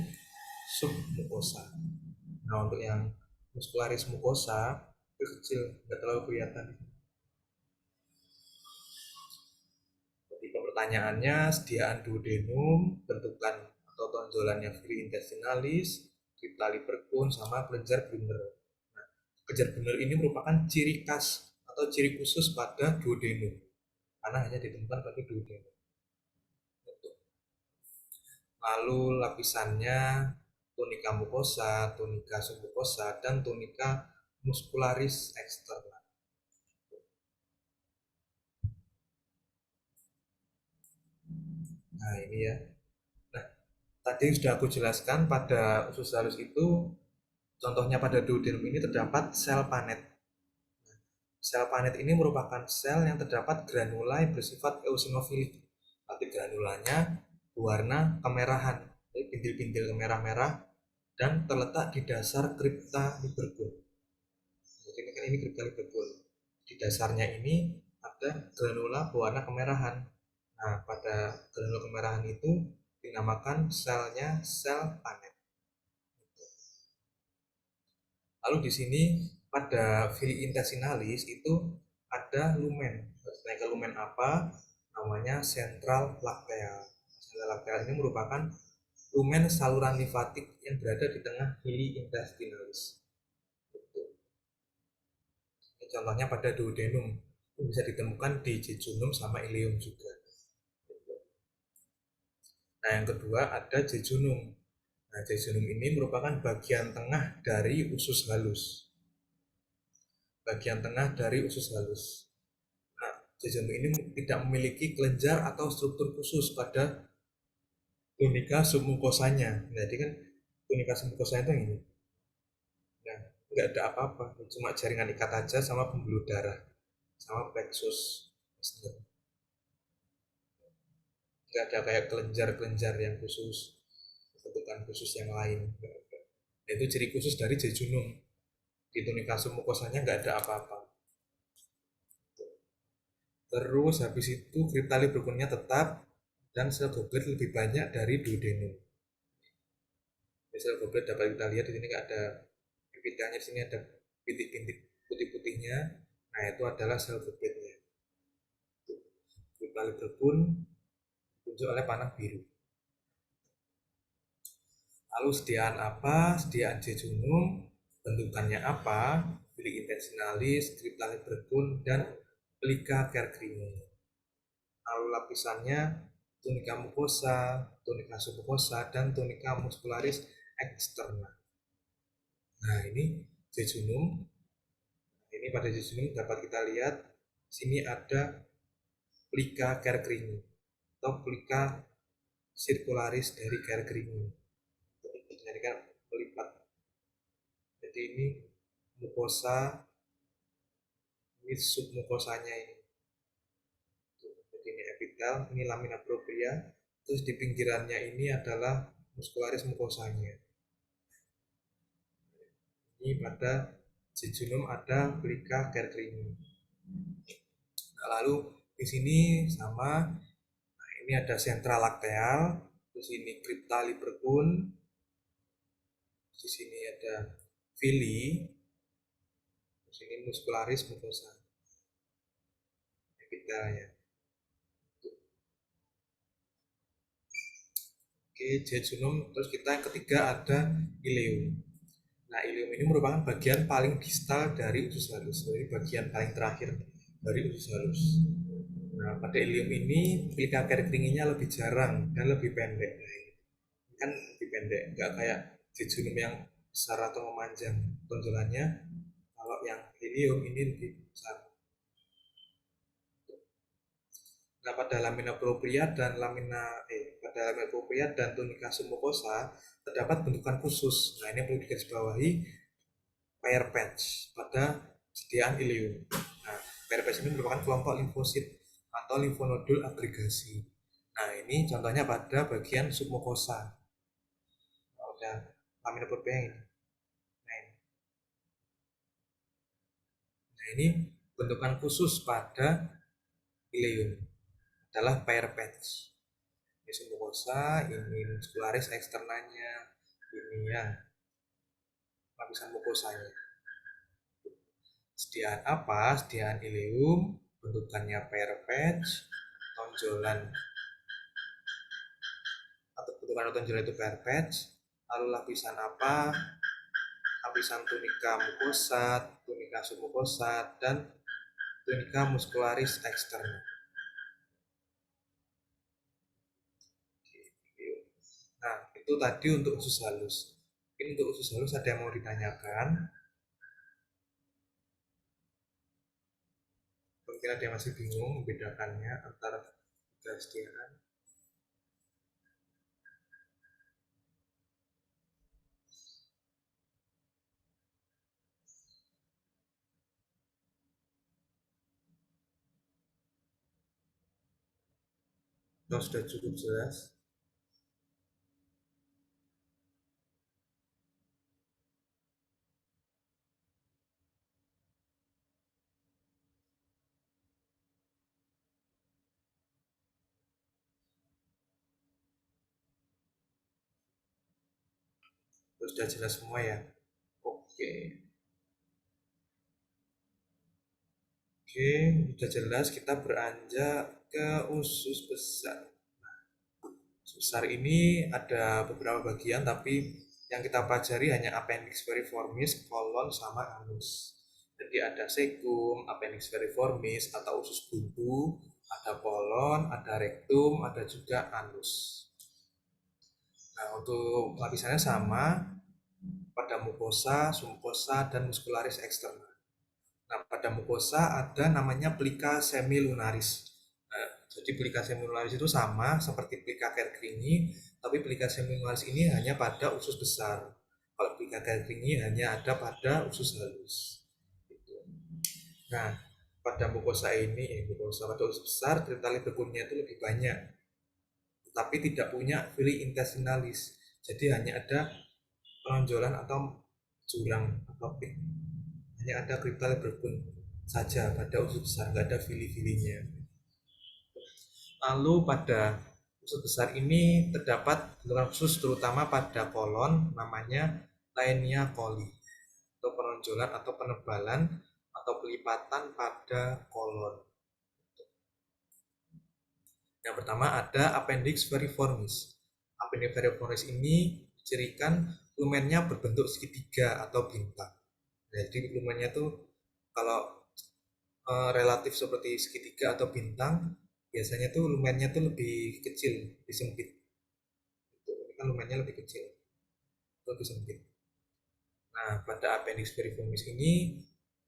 submukosa. Nah, untuk yang muscularis mucosa itu kecil, nggak terlalu kelihatan. Tipe pertanyaannya, sediaan duodenum, bentukan atau tonjolannya villi intestinalis, crypta Lieberkühn, sama kelenjar Brunner. Nah, kelenjar Brunner ini merupakan ciri khas atau ciri khusus pada duodenum, karena hanya ditemukan pada duodenum. Lalu lapisannya tunika mucosa, tunika submucosa, dan tunika muscularis externa. Nah, ini ya. Nah, tadi sudah aku jelaskan pada usus halus itu, contohnya pada duodenum ini terdapat sel panet. Sel panet ini merupakan sel yang terdapat granula yang bersifat eosinofilik. Tapi granulanya berwarna kemerahan, jadi bintil-bintil kemerah-merah, dan terletak di dasar kripta Lieberkühn. Jadi ini kripta Lieberkühn. Di dasarnya ini ada granula berwarna kemerahan. Nah, pada granula kemerahan itu dinamakan selnya sel panet. Lalu di sini pada villi intestinalis itu ada lumen. Naik ke lumen apa? Namanya sentral lakteal. Sentral lakteal ini merupakan lumen saluran limfatik yang berada di tengah villi intestinalis. Ini contohnya pada duodenum. Itu bisa ditemukan di jejunum sama ileum juga. Nah, yang kedua ada jejunum. Nah, jejunum ini merupakan bagian tengah dari usus halus. Bagian tengah dari usus halus. Nah, jejunum ini tidak memiliki kelenjar atau struktur khusus pada tunika submukosanya. Jadi kan tunika submukosanya itu ini. Nah, nggak ada apa-apa, cuma jaringan ikat aja sama pembuluh darah, sama plexus. Nggak ada kayak kelenjar-kelenjar yang khusus, bentukan khusus yang lain. Itu ciri khusus dari jejunum. Di tunika submukosanya nggak ada apa-apa. Terus habis itu kripta Lieberkühnnya tetap dan sel goblet lebih banyak dari duodenum. Sel goblet dapat kita lihat di sini nggak ada pipitnya, di sini ada bintik-bintik putih-putihnya. Nah, itu adalah sel gobletnya. Kripta Lieberkühn ditunjuk oleh panah biru. Lalu sediaan apa? Sediaan jejunum, bentukannya apa? Villi intestinalis, kripta Lieberkühn, dan plica Kerr-Greener. Lalu lapisannya tunika mucosa, tunika submucosa, dan tunika muscularis externa. Nah, ini jejunum. Ini pada jejunum dapat kita lihat sini ada plica Kerr-Greener atau plica circularis dari Kerr-Greener. Jadi kan melipat. Jadi ini mukosa, ini submukosanya ini. Jadi ini epitel, ini lamina propria. Terus di pinggirannya ini adalah muscularis mukosanya. Ini pada jejunum ada plica Kerr-Greener. Nah, lalu di sini sama. Nah, ini ada sentral lakteal. Terus ini kripta Lieberkühn. Di sini ada villi. Terus ini muscularis mucosa. Epitelnya. Oke, jejunum. Terus kita yang ketiga ada ileum. Nah, ileum ini merupakan bagian paling distal dari usus halus. Jadi bagian paling terakhir dari usus halus. Nah, pada ileum ini plica Kerr-Greener-nya lebih jarang dan lebih pendek. Nah, ini kan lebih pendek, nggak kayak jejunum yang besar atau memanjang tonjolannya. Kalau yang ileum ini lebih besar. Nah, pada lamina propria dan tunica submucosa terdapat bentukan khusus. Nah, ini perlu digarisbawahi pair patch pada sediaan ileum. Nah, pair patch ini merupakan kelompok limfosit atau limfonodul agregasi. Nah, ini contohnya pada bagian submucosa. Pada lamina propria ini. Nah, ini bentukan khusus pada ileum adalah pair patch. Ini submucosa, ini muscularis eksternanya, ini ya lapisan mukosanya. Sediaan apa? Sediaan ileum, bentukannya pair patch, tonjolan atau bentukan tonjolan itu pair patch. Lalu lapisan apa? Lapisan tunica mucosa, tunica submucosa, dan tunica muscularis externa. Nah, itu tadi untuk usus halus. Mungkin untuk usus halus ada yang mau ditanyakan? Mungkin ada yang masih bingung membedakannya antara tiga sediaan. Kalau sudah cukup jelas, sudah jelas semua ya. Oke. Oke, sudah jelas, kita beranjak ke usus besar. Usus besar ini ada beberapa bagian, tapi yang kita pelajari hanya appendix veriformis, kolon, sama anus. Jadi ada cecum, appendix veriformis atau usus buntu, ada kolon, ada rektum, ada juga anus. Nah, untuk lapisannya sama pada mukosa, submukosa, dan muscularis eksternal. Nah, pada mukosa ada namanya plica semilunaris. Nah, jadi plica semilunaris itu sama seperti plica Kerkringi, tapi plica semilunaris ini hanya pada usus besar. Kalau plica Kerkringi hanya ada pada usus halus. Gitu. Nah, pada mukosa ini, pada usus besar, tali bekunnya itu lebih banyak, tapi tidak punya villi intestinalis. Jadi hanya ada penonjolan atau jurang atau pik. Hanya ada kriptal berkun saja pada usus besar, nggak ada vili-vilinya. Lalu pada usus besar ini terdapat bentukan khusus terutama pada kolon, namanya Taenia coli, atau penonjolan atau penebalan atau pelipatan pada kolon. Yang pertama ada appendix veriformis. Appendix veriformis ini dicirikan lumennya berbentuk segitiga atau bintang. Jadi lumennya tuh kalau relatif seperti segitiga atau bintang, biasanya tuh lumennya tuh lebih kecil, lebih sempit. Ini kan lumennya lebih kecil, lebih sempit. Nah, pada appendix veriformis ini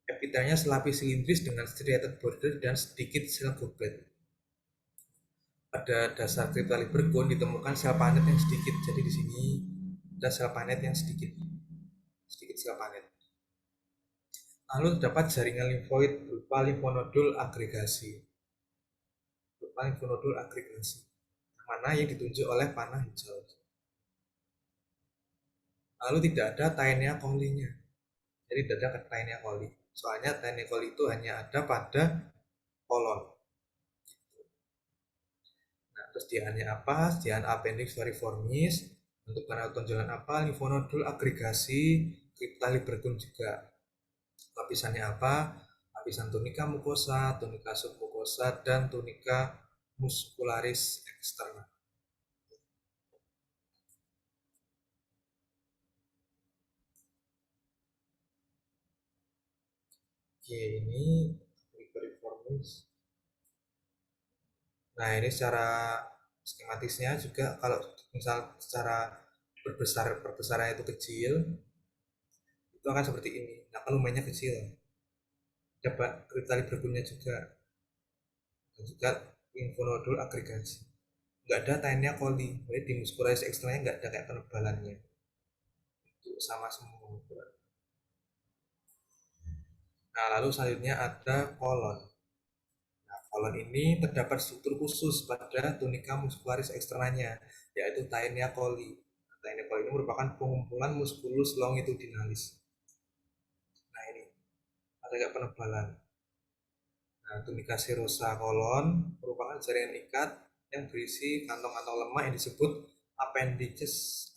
epitelnya selapis silindris dengan striated border dan sedikit sel goblet. Pada dasar kriptali berkun ditemukan sel panet yang sedikit. Jadi di sini ada sel panet yang sedikit sel panet. Lalu terdapat jaringan limfoid berupa limfonodul agregasi. Mana yang ditunjuk oleh panah hijau. Lalu tidak ada Taenia coli-nya. Jadi tidak ada Taenia coli. Soalnya Taenia coli itu hanya ada pada kolon. Nah, terus sediaannya apa? Sediaan appendix veriformis. Untuk kanal tonjolan apa? Limfonodul agregasi, kriptali berkun juga. Lapisannya apa? Lapisan tunica mucosa, tunica submucosa, dan tunica muscularis externa. Oke, ini veriformis. Nah, ini secara skematisnya juga kalau misal secara perbesarannya itu kecil, itu akan seperti ini. Nah, kalau lumennya kecil, dapat kriptali berkunnya juga. Dan juga Lymphonodul agregasi. Nggak ada tinea coli. Jadi di muscularis eksternanya nggak ada kayak penebalannya. Itu sama semua. Nah, lalu selanjutnya ada kolon. Nah, kolon ini terdapat struktur khusus pada tunika muscularis eksternanya, yaitu tinea coli. Nah, tinea coli ini merupakan pengumpulan musculus longitudinalis. Nah, ini ada kayak penebalan. Nah, tunika serosa kolon merupakan jaringan ikat yang berisi kantong-kantong lemak yang disebut appendices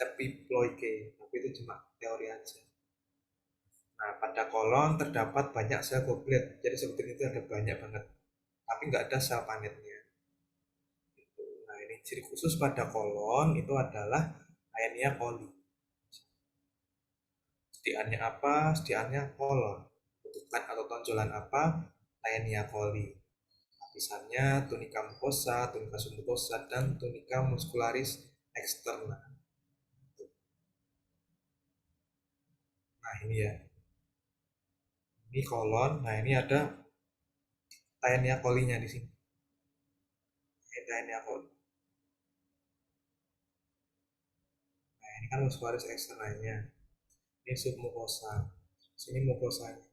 epiploicae. Tapi itu cuma teori aja. Nah, pada kolon terdapat banyak sel goblet. Jadi sebetulnya itu ada banyak banget. Tapi nggak ada sel panetnya. Gitu. Nah, ini ciri khusus pada kolon itu adalah Taenia coli. Sediaannya apa? Sediaannya kolon. Bentukan atau tonjolan apa? Taenia coli. Lapisannya tunika mucosa, tunika submucosa, dan tunika muscularis externa. Nah, ini ya. Ini kolon. Nah, ini ada Taenia coli-nya di sini. Ini Taenia coli. Nah, ini kan muscularis externanya. Ini submucosa. Sini mukosanya.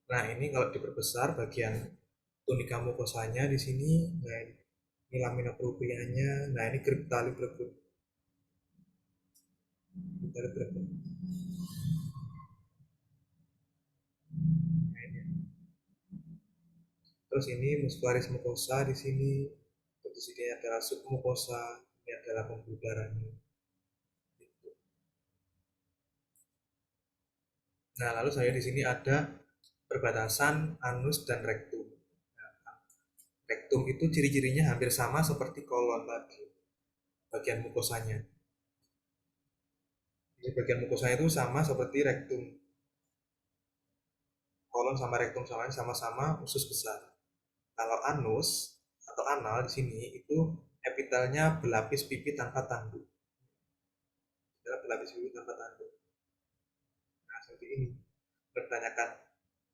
Nah, ini kalau diperbesar bagian tunika mukosanya di sini, nah ini lamina proprianya, nah ini cryptali bregut. Nah, ini. Terus ini muscularis mucosa di sini, terus di sini adalah submucosa, ini adalah pembuluh darahnya. Nah, lalu saya di sini ada perbatasan anus dan rektum. Nah, rektum itu ciri-cirinya hampir sama seperti kolon tadi, bagian mukosanya. Jadi bagian mukosanya itu sama seperti rektum. Kolon sama rektum sama-sama usus besar. Kalau anus atau anal di sini itu epitelnya berlapis pipi tanpa tanduk. Adalah berlapis pipi tanpa tanduk. Nah, seperti ini. Bertanyakan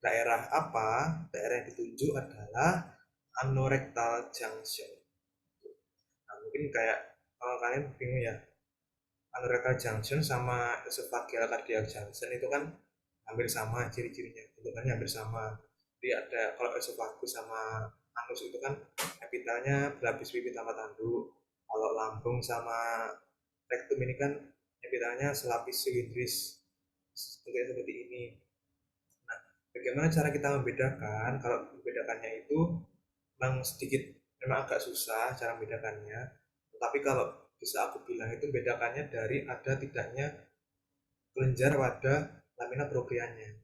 daerah apa? Daerah yang ditunjuk adalah anorectal junction. Nah, mungkin kayak kalau kalian bingung ya, anorectal junction sama esophageal cardiac junction itu kan hampir sama ciri-cirinya, bentukannya hampir sama. Jadi ada kalau esophagus sama anus itu kan epitelnya berlapis pipi tanpa tanduk. Kalau lambung sama rektum ini kan epitelnya selapis silindris seperti ini. Nah, bagaimana cara kita membedakan? Kalau membedakannya itu memang agak susah cara membedakannya. Tetapi kalau bisa aku bilang itu bedakannya dari ada tidaknya kelenjar pada lamina proprianya.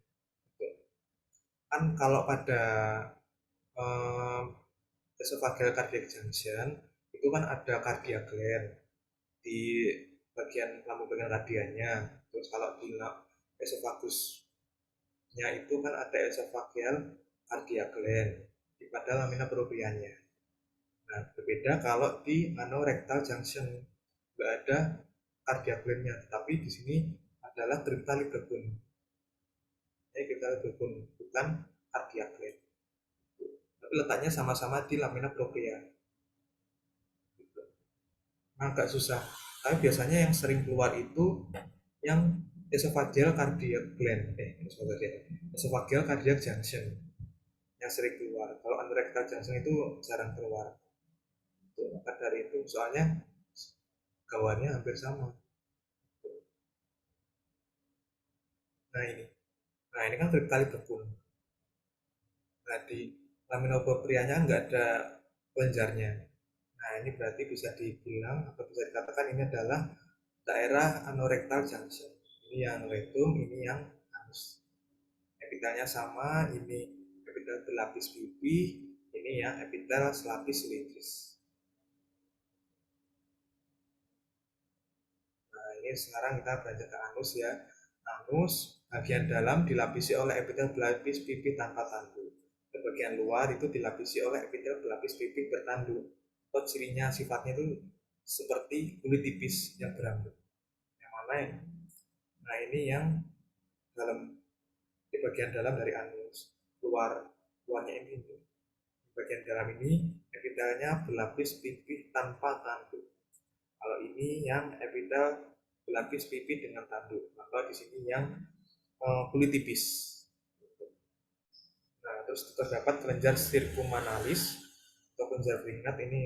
Kan kalau pada um, esophageal cardiac junction itu kan ada cardiac gland di bagian lambung bagian radiannya. Terus kalau di esophagus-nya itu kan ada esophageal cardiac gland di pada lamina proprianya. Nah, berbeda kalau di anorectal junction nggak ada cardiac gland-nya, tapi di sini adalah cryptali bregun. Ini cryptali bregun bukan cardiac gland. Tapi letaknya sama-sama di lamina propria. Nah, agak susah. Tapi biasanya yang sering keluar itu yang esophageal cardiac gland, esophageal cardiac junction yang sering keluar. Kalau anorectal junction itu jarang keluar. Maka dari itu soalnya gawannya hampir sama. Nah ini kan cryptali bregun. Nah di laminoproprianya nggak ada kelenjarnya. Nah ini berarti bisa dibilang atau bisa dikatakan ini adalah daerah anorectal junction. Ini yang rektum, ini yang anus. Epitelnya sama, ini epitel berlapis pipi, ini yang epitel selapis silindris. Nah ini sekarang kita beranjak ke anus ya. Anus bagian dalam dilapisi oleh epitel berlapis pipi tanpa tanduk. Dan bagian luar itu dilapisi oleh epitel berlapis pipi bertanduk. Atau cirinya sifatnya itu seperti kulit tipis yang berambut. Yang mana ini? Nah ini yang dalam di bagian dalam dari anus. Luarnya ini. Di bagian dalam ini epitelnya berlapis pipih tanpa tanduk. Kalau ini yang epitel berlapis pipih dengan tanduk. Maka di sini yang kulit tipis. Nah, terus terdapat kelenjar sirkumanalis atau kelenjar beringat. Ini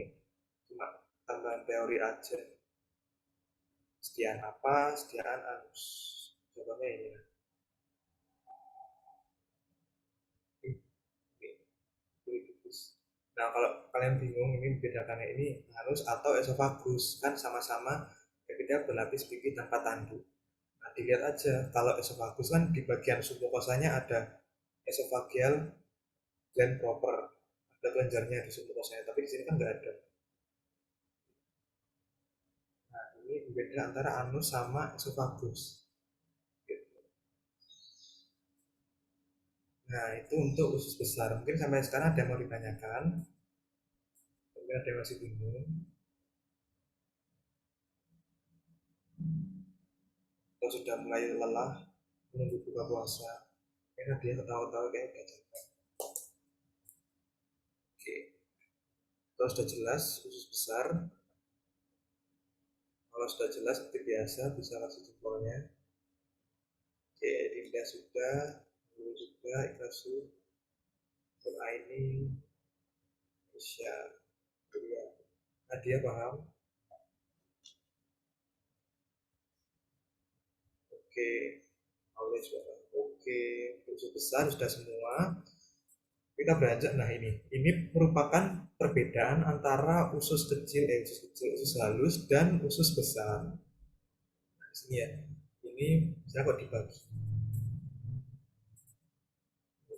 cuma tambahan teori aja. Setiaan apa? Setiaan anus. Contohnya ini. Kulit tipis. Nah, kalau kalian bingung ini membedakannya ini anus atau esofagus, kan sama-sama epitel berlapis pipih tanpa tanduk. Nah, dilihat aja, kalau esofagus kan di bagian submukosanya ada esophageal gland proper, ada kelenjarnya di submukosanya, tapi di sini kan nggak ada. Nah, ini beda antara anus sama esofagus. Gitu. Nah, itu untuk usus besar. Mungkin sampai sekarang ada yang mau ditanyakan, mungkin ada yang masih bingung, atau sudah mulai lelah menunggu buka puasa. Karena dia ketawa-tawa kayak udah capek. Oke, kalau sudah jelas usus besar, kalau sudah jelas seperti biasa bisa kasih jempolnya. Oke, Dinda sudah, Nurul juga, Ikhlasu, Aini, Isya, Ria, Nadia paham? Oke, Aulis paham. Oke, usus besar sudah semua. Kita beranjak, nah ini merupakan perbedaan antara usus kecil, usus halus dan usus besar. Nah, di sini ya, ini saya kok dibagi.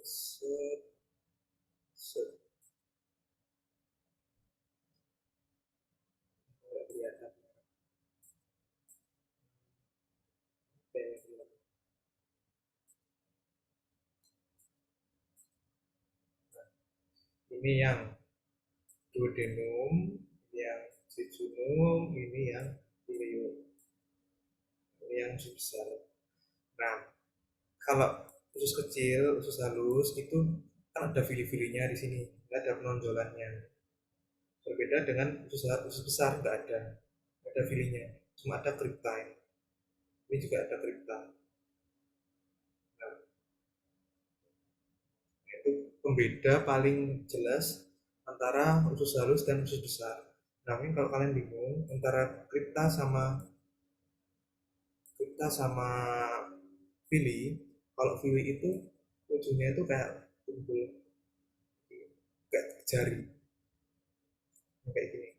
Set, set. Nggak kelihatan. Ini yang duodenum, yang jejunum, ini yang ileum, ini yang usus besar. Nah, kalau usus kecil, usus halus itu kan ada fili-filinya di sini, nggak ada penonjolannya. Berbeda dengan usus besar, nggak ada filinya, cuma ada kripta. Ini juga ada kripta. Nah, itu pembeda paling jelas antara usus halus dan usus besar. Nah, mungkin kalau kalian bingung antara kripta sama fili, kalau fili itu ujungnya itu kayak tumpul, kayak jari, kayak gini.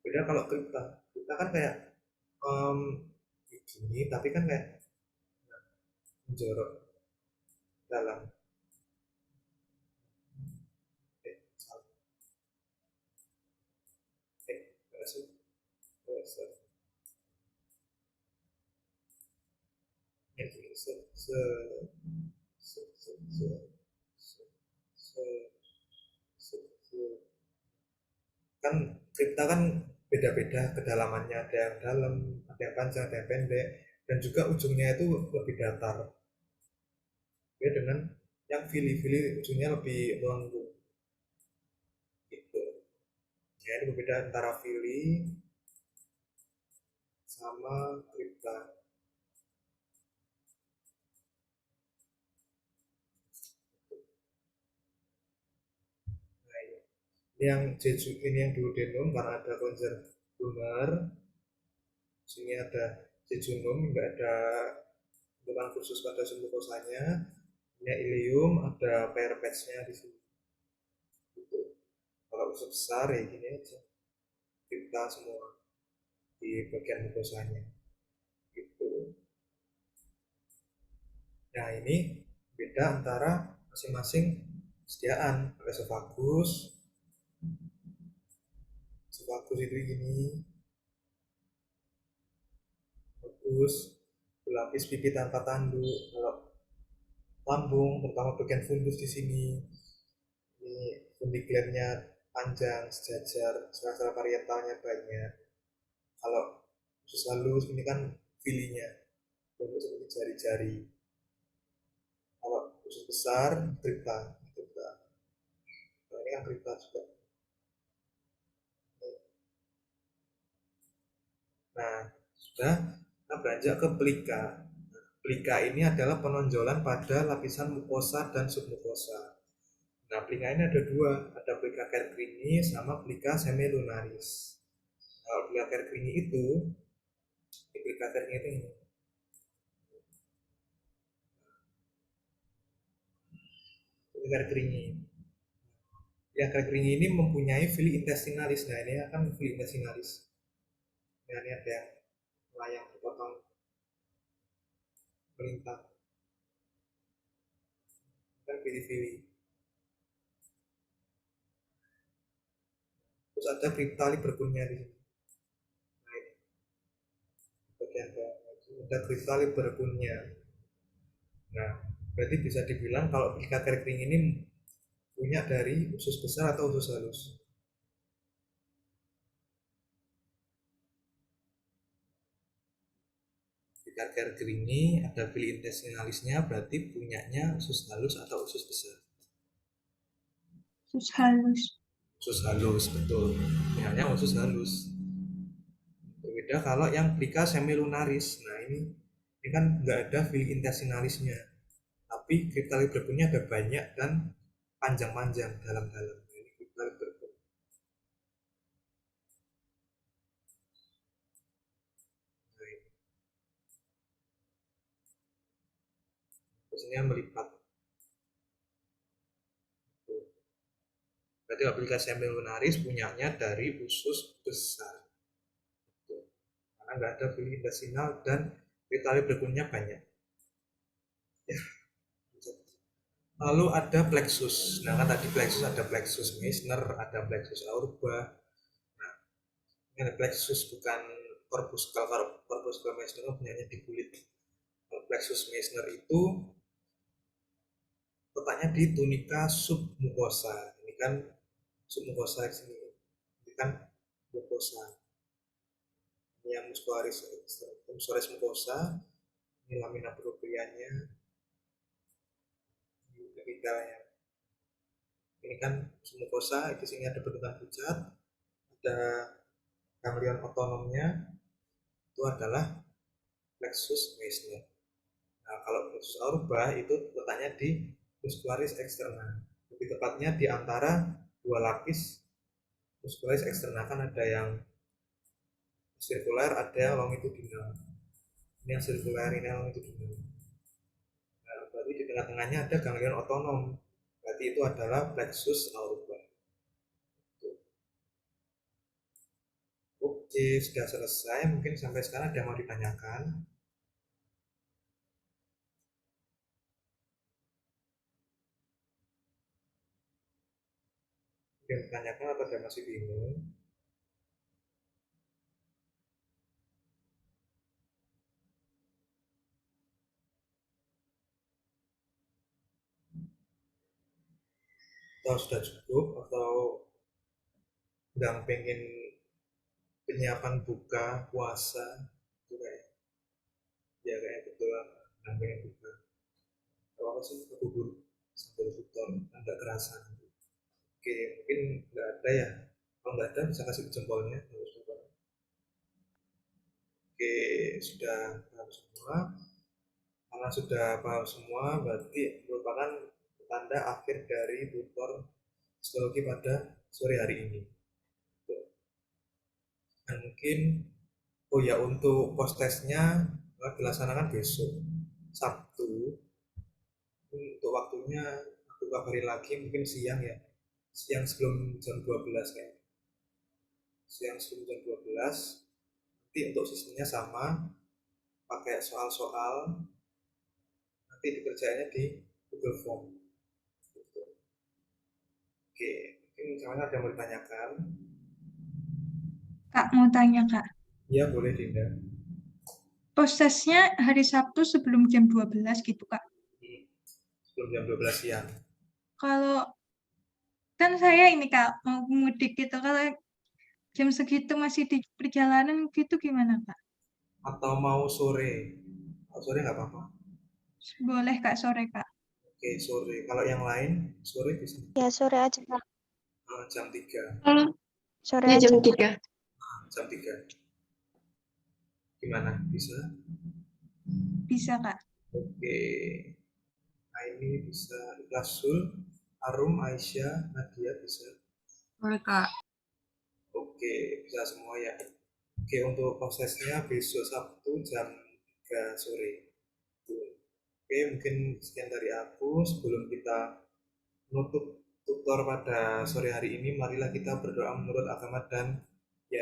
Beda kalau kripta kan kayak gini, tapi kan kayak menjorok dalam. Salah. Enggak sih. Kan kripta kan beda-beda kedalamannya, ada yang dalam, ada yang panjang, ada yang pendek, dan juga ujungnya itu lebih datar. Beda dengan yang fili-fili ujungnya lebih melengkung. Gitu. Ya, ini berbeda antara fili sama kripta. Nah, ini yang ini yang duodenum karena ada kelenjar lunar. Sini ada jejunum, nggak ada bentukan khusus pada submukosanya. Ini ileum, ada pair patch-nya di sini. Gitu. Kalau usus besar ya gini aja, kita semua di bagian mukosanya. Gitu. Nah, ini beda antara masing-masing sediaan. Esofagus itu gini, bagus, berlapis pipi tanpa tanduk. Kalau lambung, terutama bagian fundus di sini, ini fundikulirnya panjang, sejajar, sela-sela parietalnya banyak. Kalau usus halus ini kan filinya bentuk seperti jari-jari. Kalau usus besar, kripta. Kripta. Nah, ini kan kripta juga. Nah, sudah. Kita beranjak ke pelika. Pelika ini adalah penonjolan pada lapisan mukosa dan submukosa. Nah, pelika ini ada dua, ada pelika Kerkringi sama pelika semilunaris. Kalau pelika Kerkringi itu, pelika Kerkringi itu ini. Pelika Kerkringi. Yang Kerkringi ini mempunyai fili intestinalis. Nah, ini akan fili intestinalis. Nah, ini ada yang layang dipotong melintang. Kan fili-fili. Terus ada kripta liberkumnya di sini. Nah, ini bagian bawah. Ada kripta liberkumnya. Nah, berarti bisa dibilang kalau pelika Kerkringi ini punya dari usus besar atau usus halus. Pelika Kerkringi ada fili intestinalisnya, berarti punyanya usus halus atau usus besar. Usus halus. Usus halus, betul. Punyanya usus halus. Berbeda kalau yang pelika semilunaris. Nah, ini kan nggak ada fili intestinalisnya, tapi kripta liberkumnya ada banyak dan panjang-panjang dalam-dalam. Ini kripta liberkum. Nah, ini. Biasanya melipat. Berarti pelika semilunaris punyanya dari usus besar. Karena nggak ada fili intestinal dan kripta liberkumnya banyak. Ya. Lalu ada plexus. Nah, kan tadi plexus ada plexus Meissner, ada plexus Auerbach. Nah, ini ada plexus bukan corpus. Kalau corpus Meissner punyanya di kulit. Kalau plexus Meissner itu letaknya di tunika submukosa. Ini kan submukosa di sini. Ini kan mukosa. Ini yang muscularis mukosa. Ini lamina proprianya. Epitelnya. Ini kan submukosa, di sini ada bentukan pucat, ada ganglion otonomnya, itu adalah plexus Meissner. Nah, kalau plexus Auerbach itu letaknya di muscularis externa, lebih tepatnya di antara dua lapis muscularis externa. Kan ada yang sirkuler, ada yang longitudinal. Ini yang sirkuler, ini yang longitudinal. Nah, berarti di tengah-tengahnya ada ganglion otonom. Berarti itu adalah plexus Auerbach. Oke, sudah selesai. Mungkin sampai sekarang ada yang mau ditanyakan. Yang ditanyakan atau ada masih bingung? Atau sudah cukup? Atau sedang pengen penyiapan buka puasa? Itu kayak, ya kayak betul lah. Sedang pengen buka. Kalau apa sih bubur sambil buton, agak kerasa. Oke, mungkin nggak ada ya. Kalau nggak ada bisa kasih jempolnya. Oke, sudah paham semua. Karena sudah paham semua, berarti merupakan tanda akhir dari tutor psikologi pada sore hari ini. Dan mungkin, oh ya, untuk post testnya dilaksanakan besok Sabtu. Untuk waktunya aku kabari lagi, mungkin siang ya, siang sebelum jam 12 kayak, siang sebelum jam 12. Nanti untuk sistemnya sama, pakai soal-soal, nanti dikerjainnya di Google Form. Oke, mungkin misalnya ada yang mau ditanyakan. Kak, mau tanya, Kak. Ya, boleh Dinda. Prosesnya hari Sabtu sebelum jam 12 gitu, Kak. Sebelum jam 12 siang. Kalau kan saya ini, Kak, mau mudik gitu. Kalau jam segitu masih di perjalanan gitu gimana, Kak? Atau mau sore? Kalau sore nggak apa-apa. Boleh Kak, sore Kak. Oke, sore. Kalau yang lain, sore bisa. Ya, sore aja, Kak. Jam 3. Kalau Sore ya aja. jam 3. Jam 3. Gimana? Bisa? Bisa Kak. Oke. Aini bisa. Rasul, Arum, Aisyah, Nadia bisa. Boleh Kak. Oke, bisa semua ya. Oke, untuk prosesnya besok Sabtu jam 3 sore. Oke, mungkin sekian dari aku. Sebelum kita menutup tutor pada sore hari ini, marilah kita berdoa menurut agama dan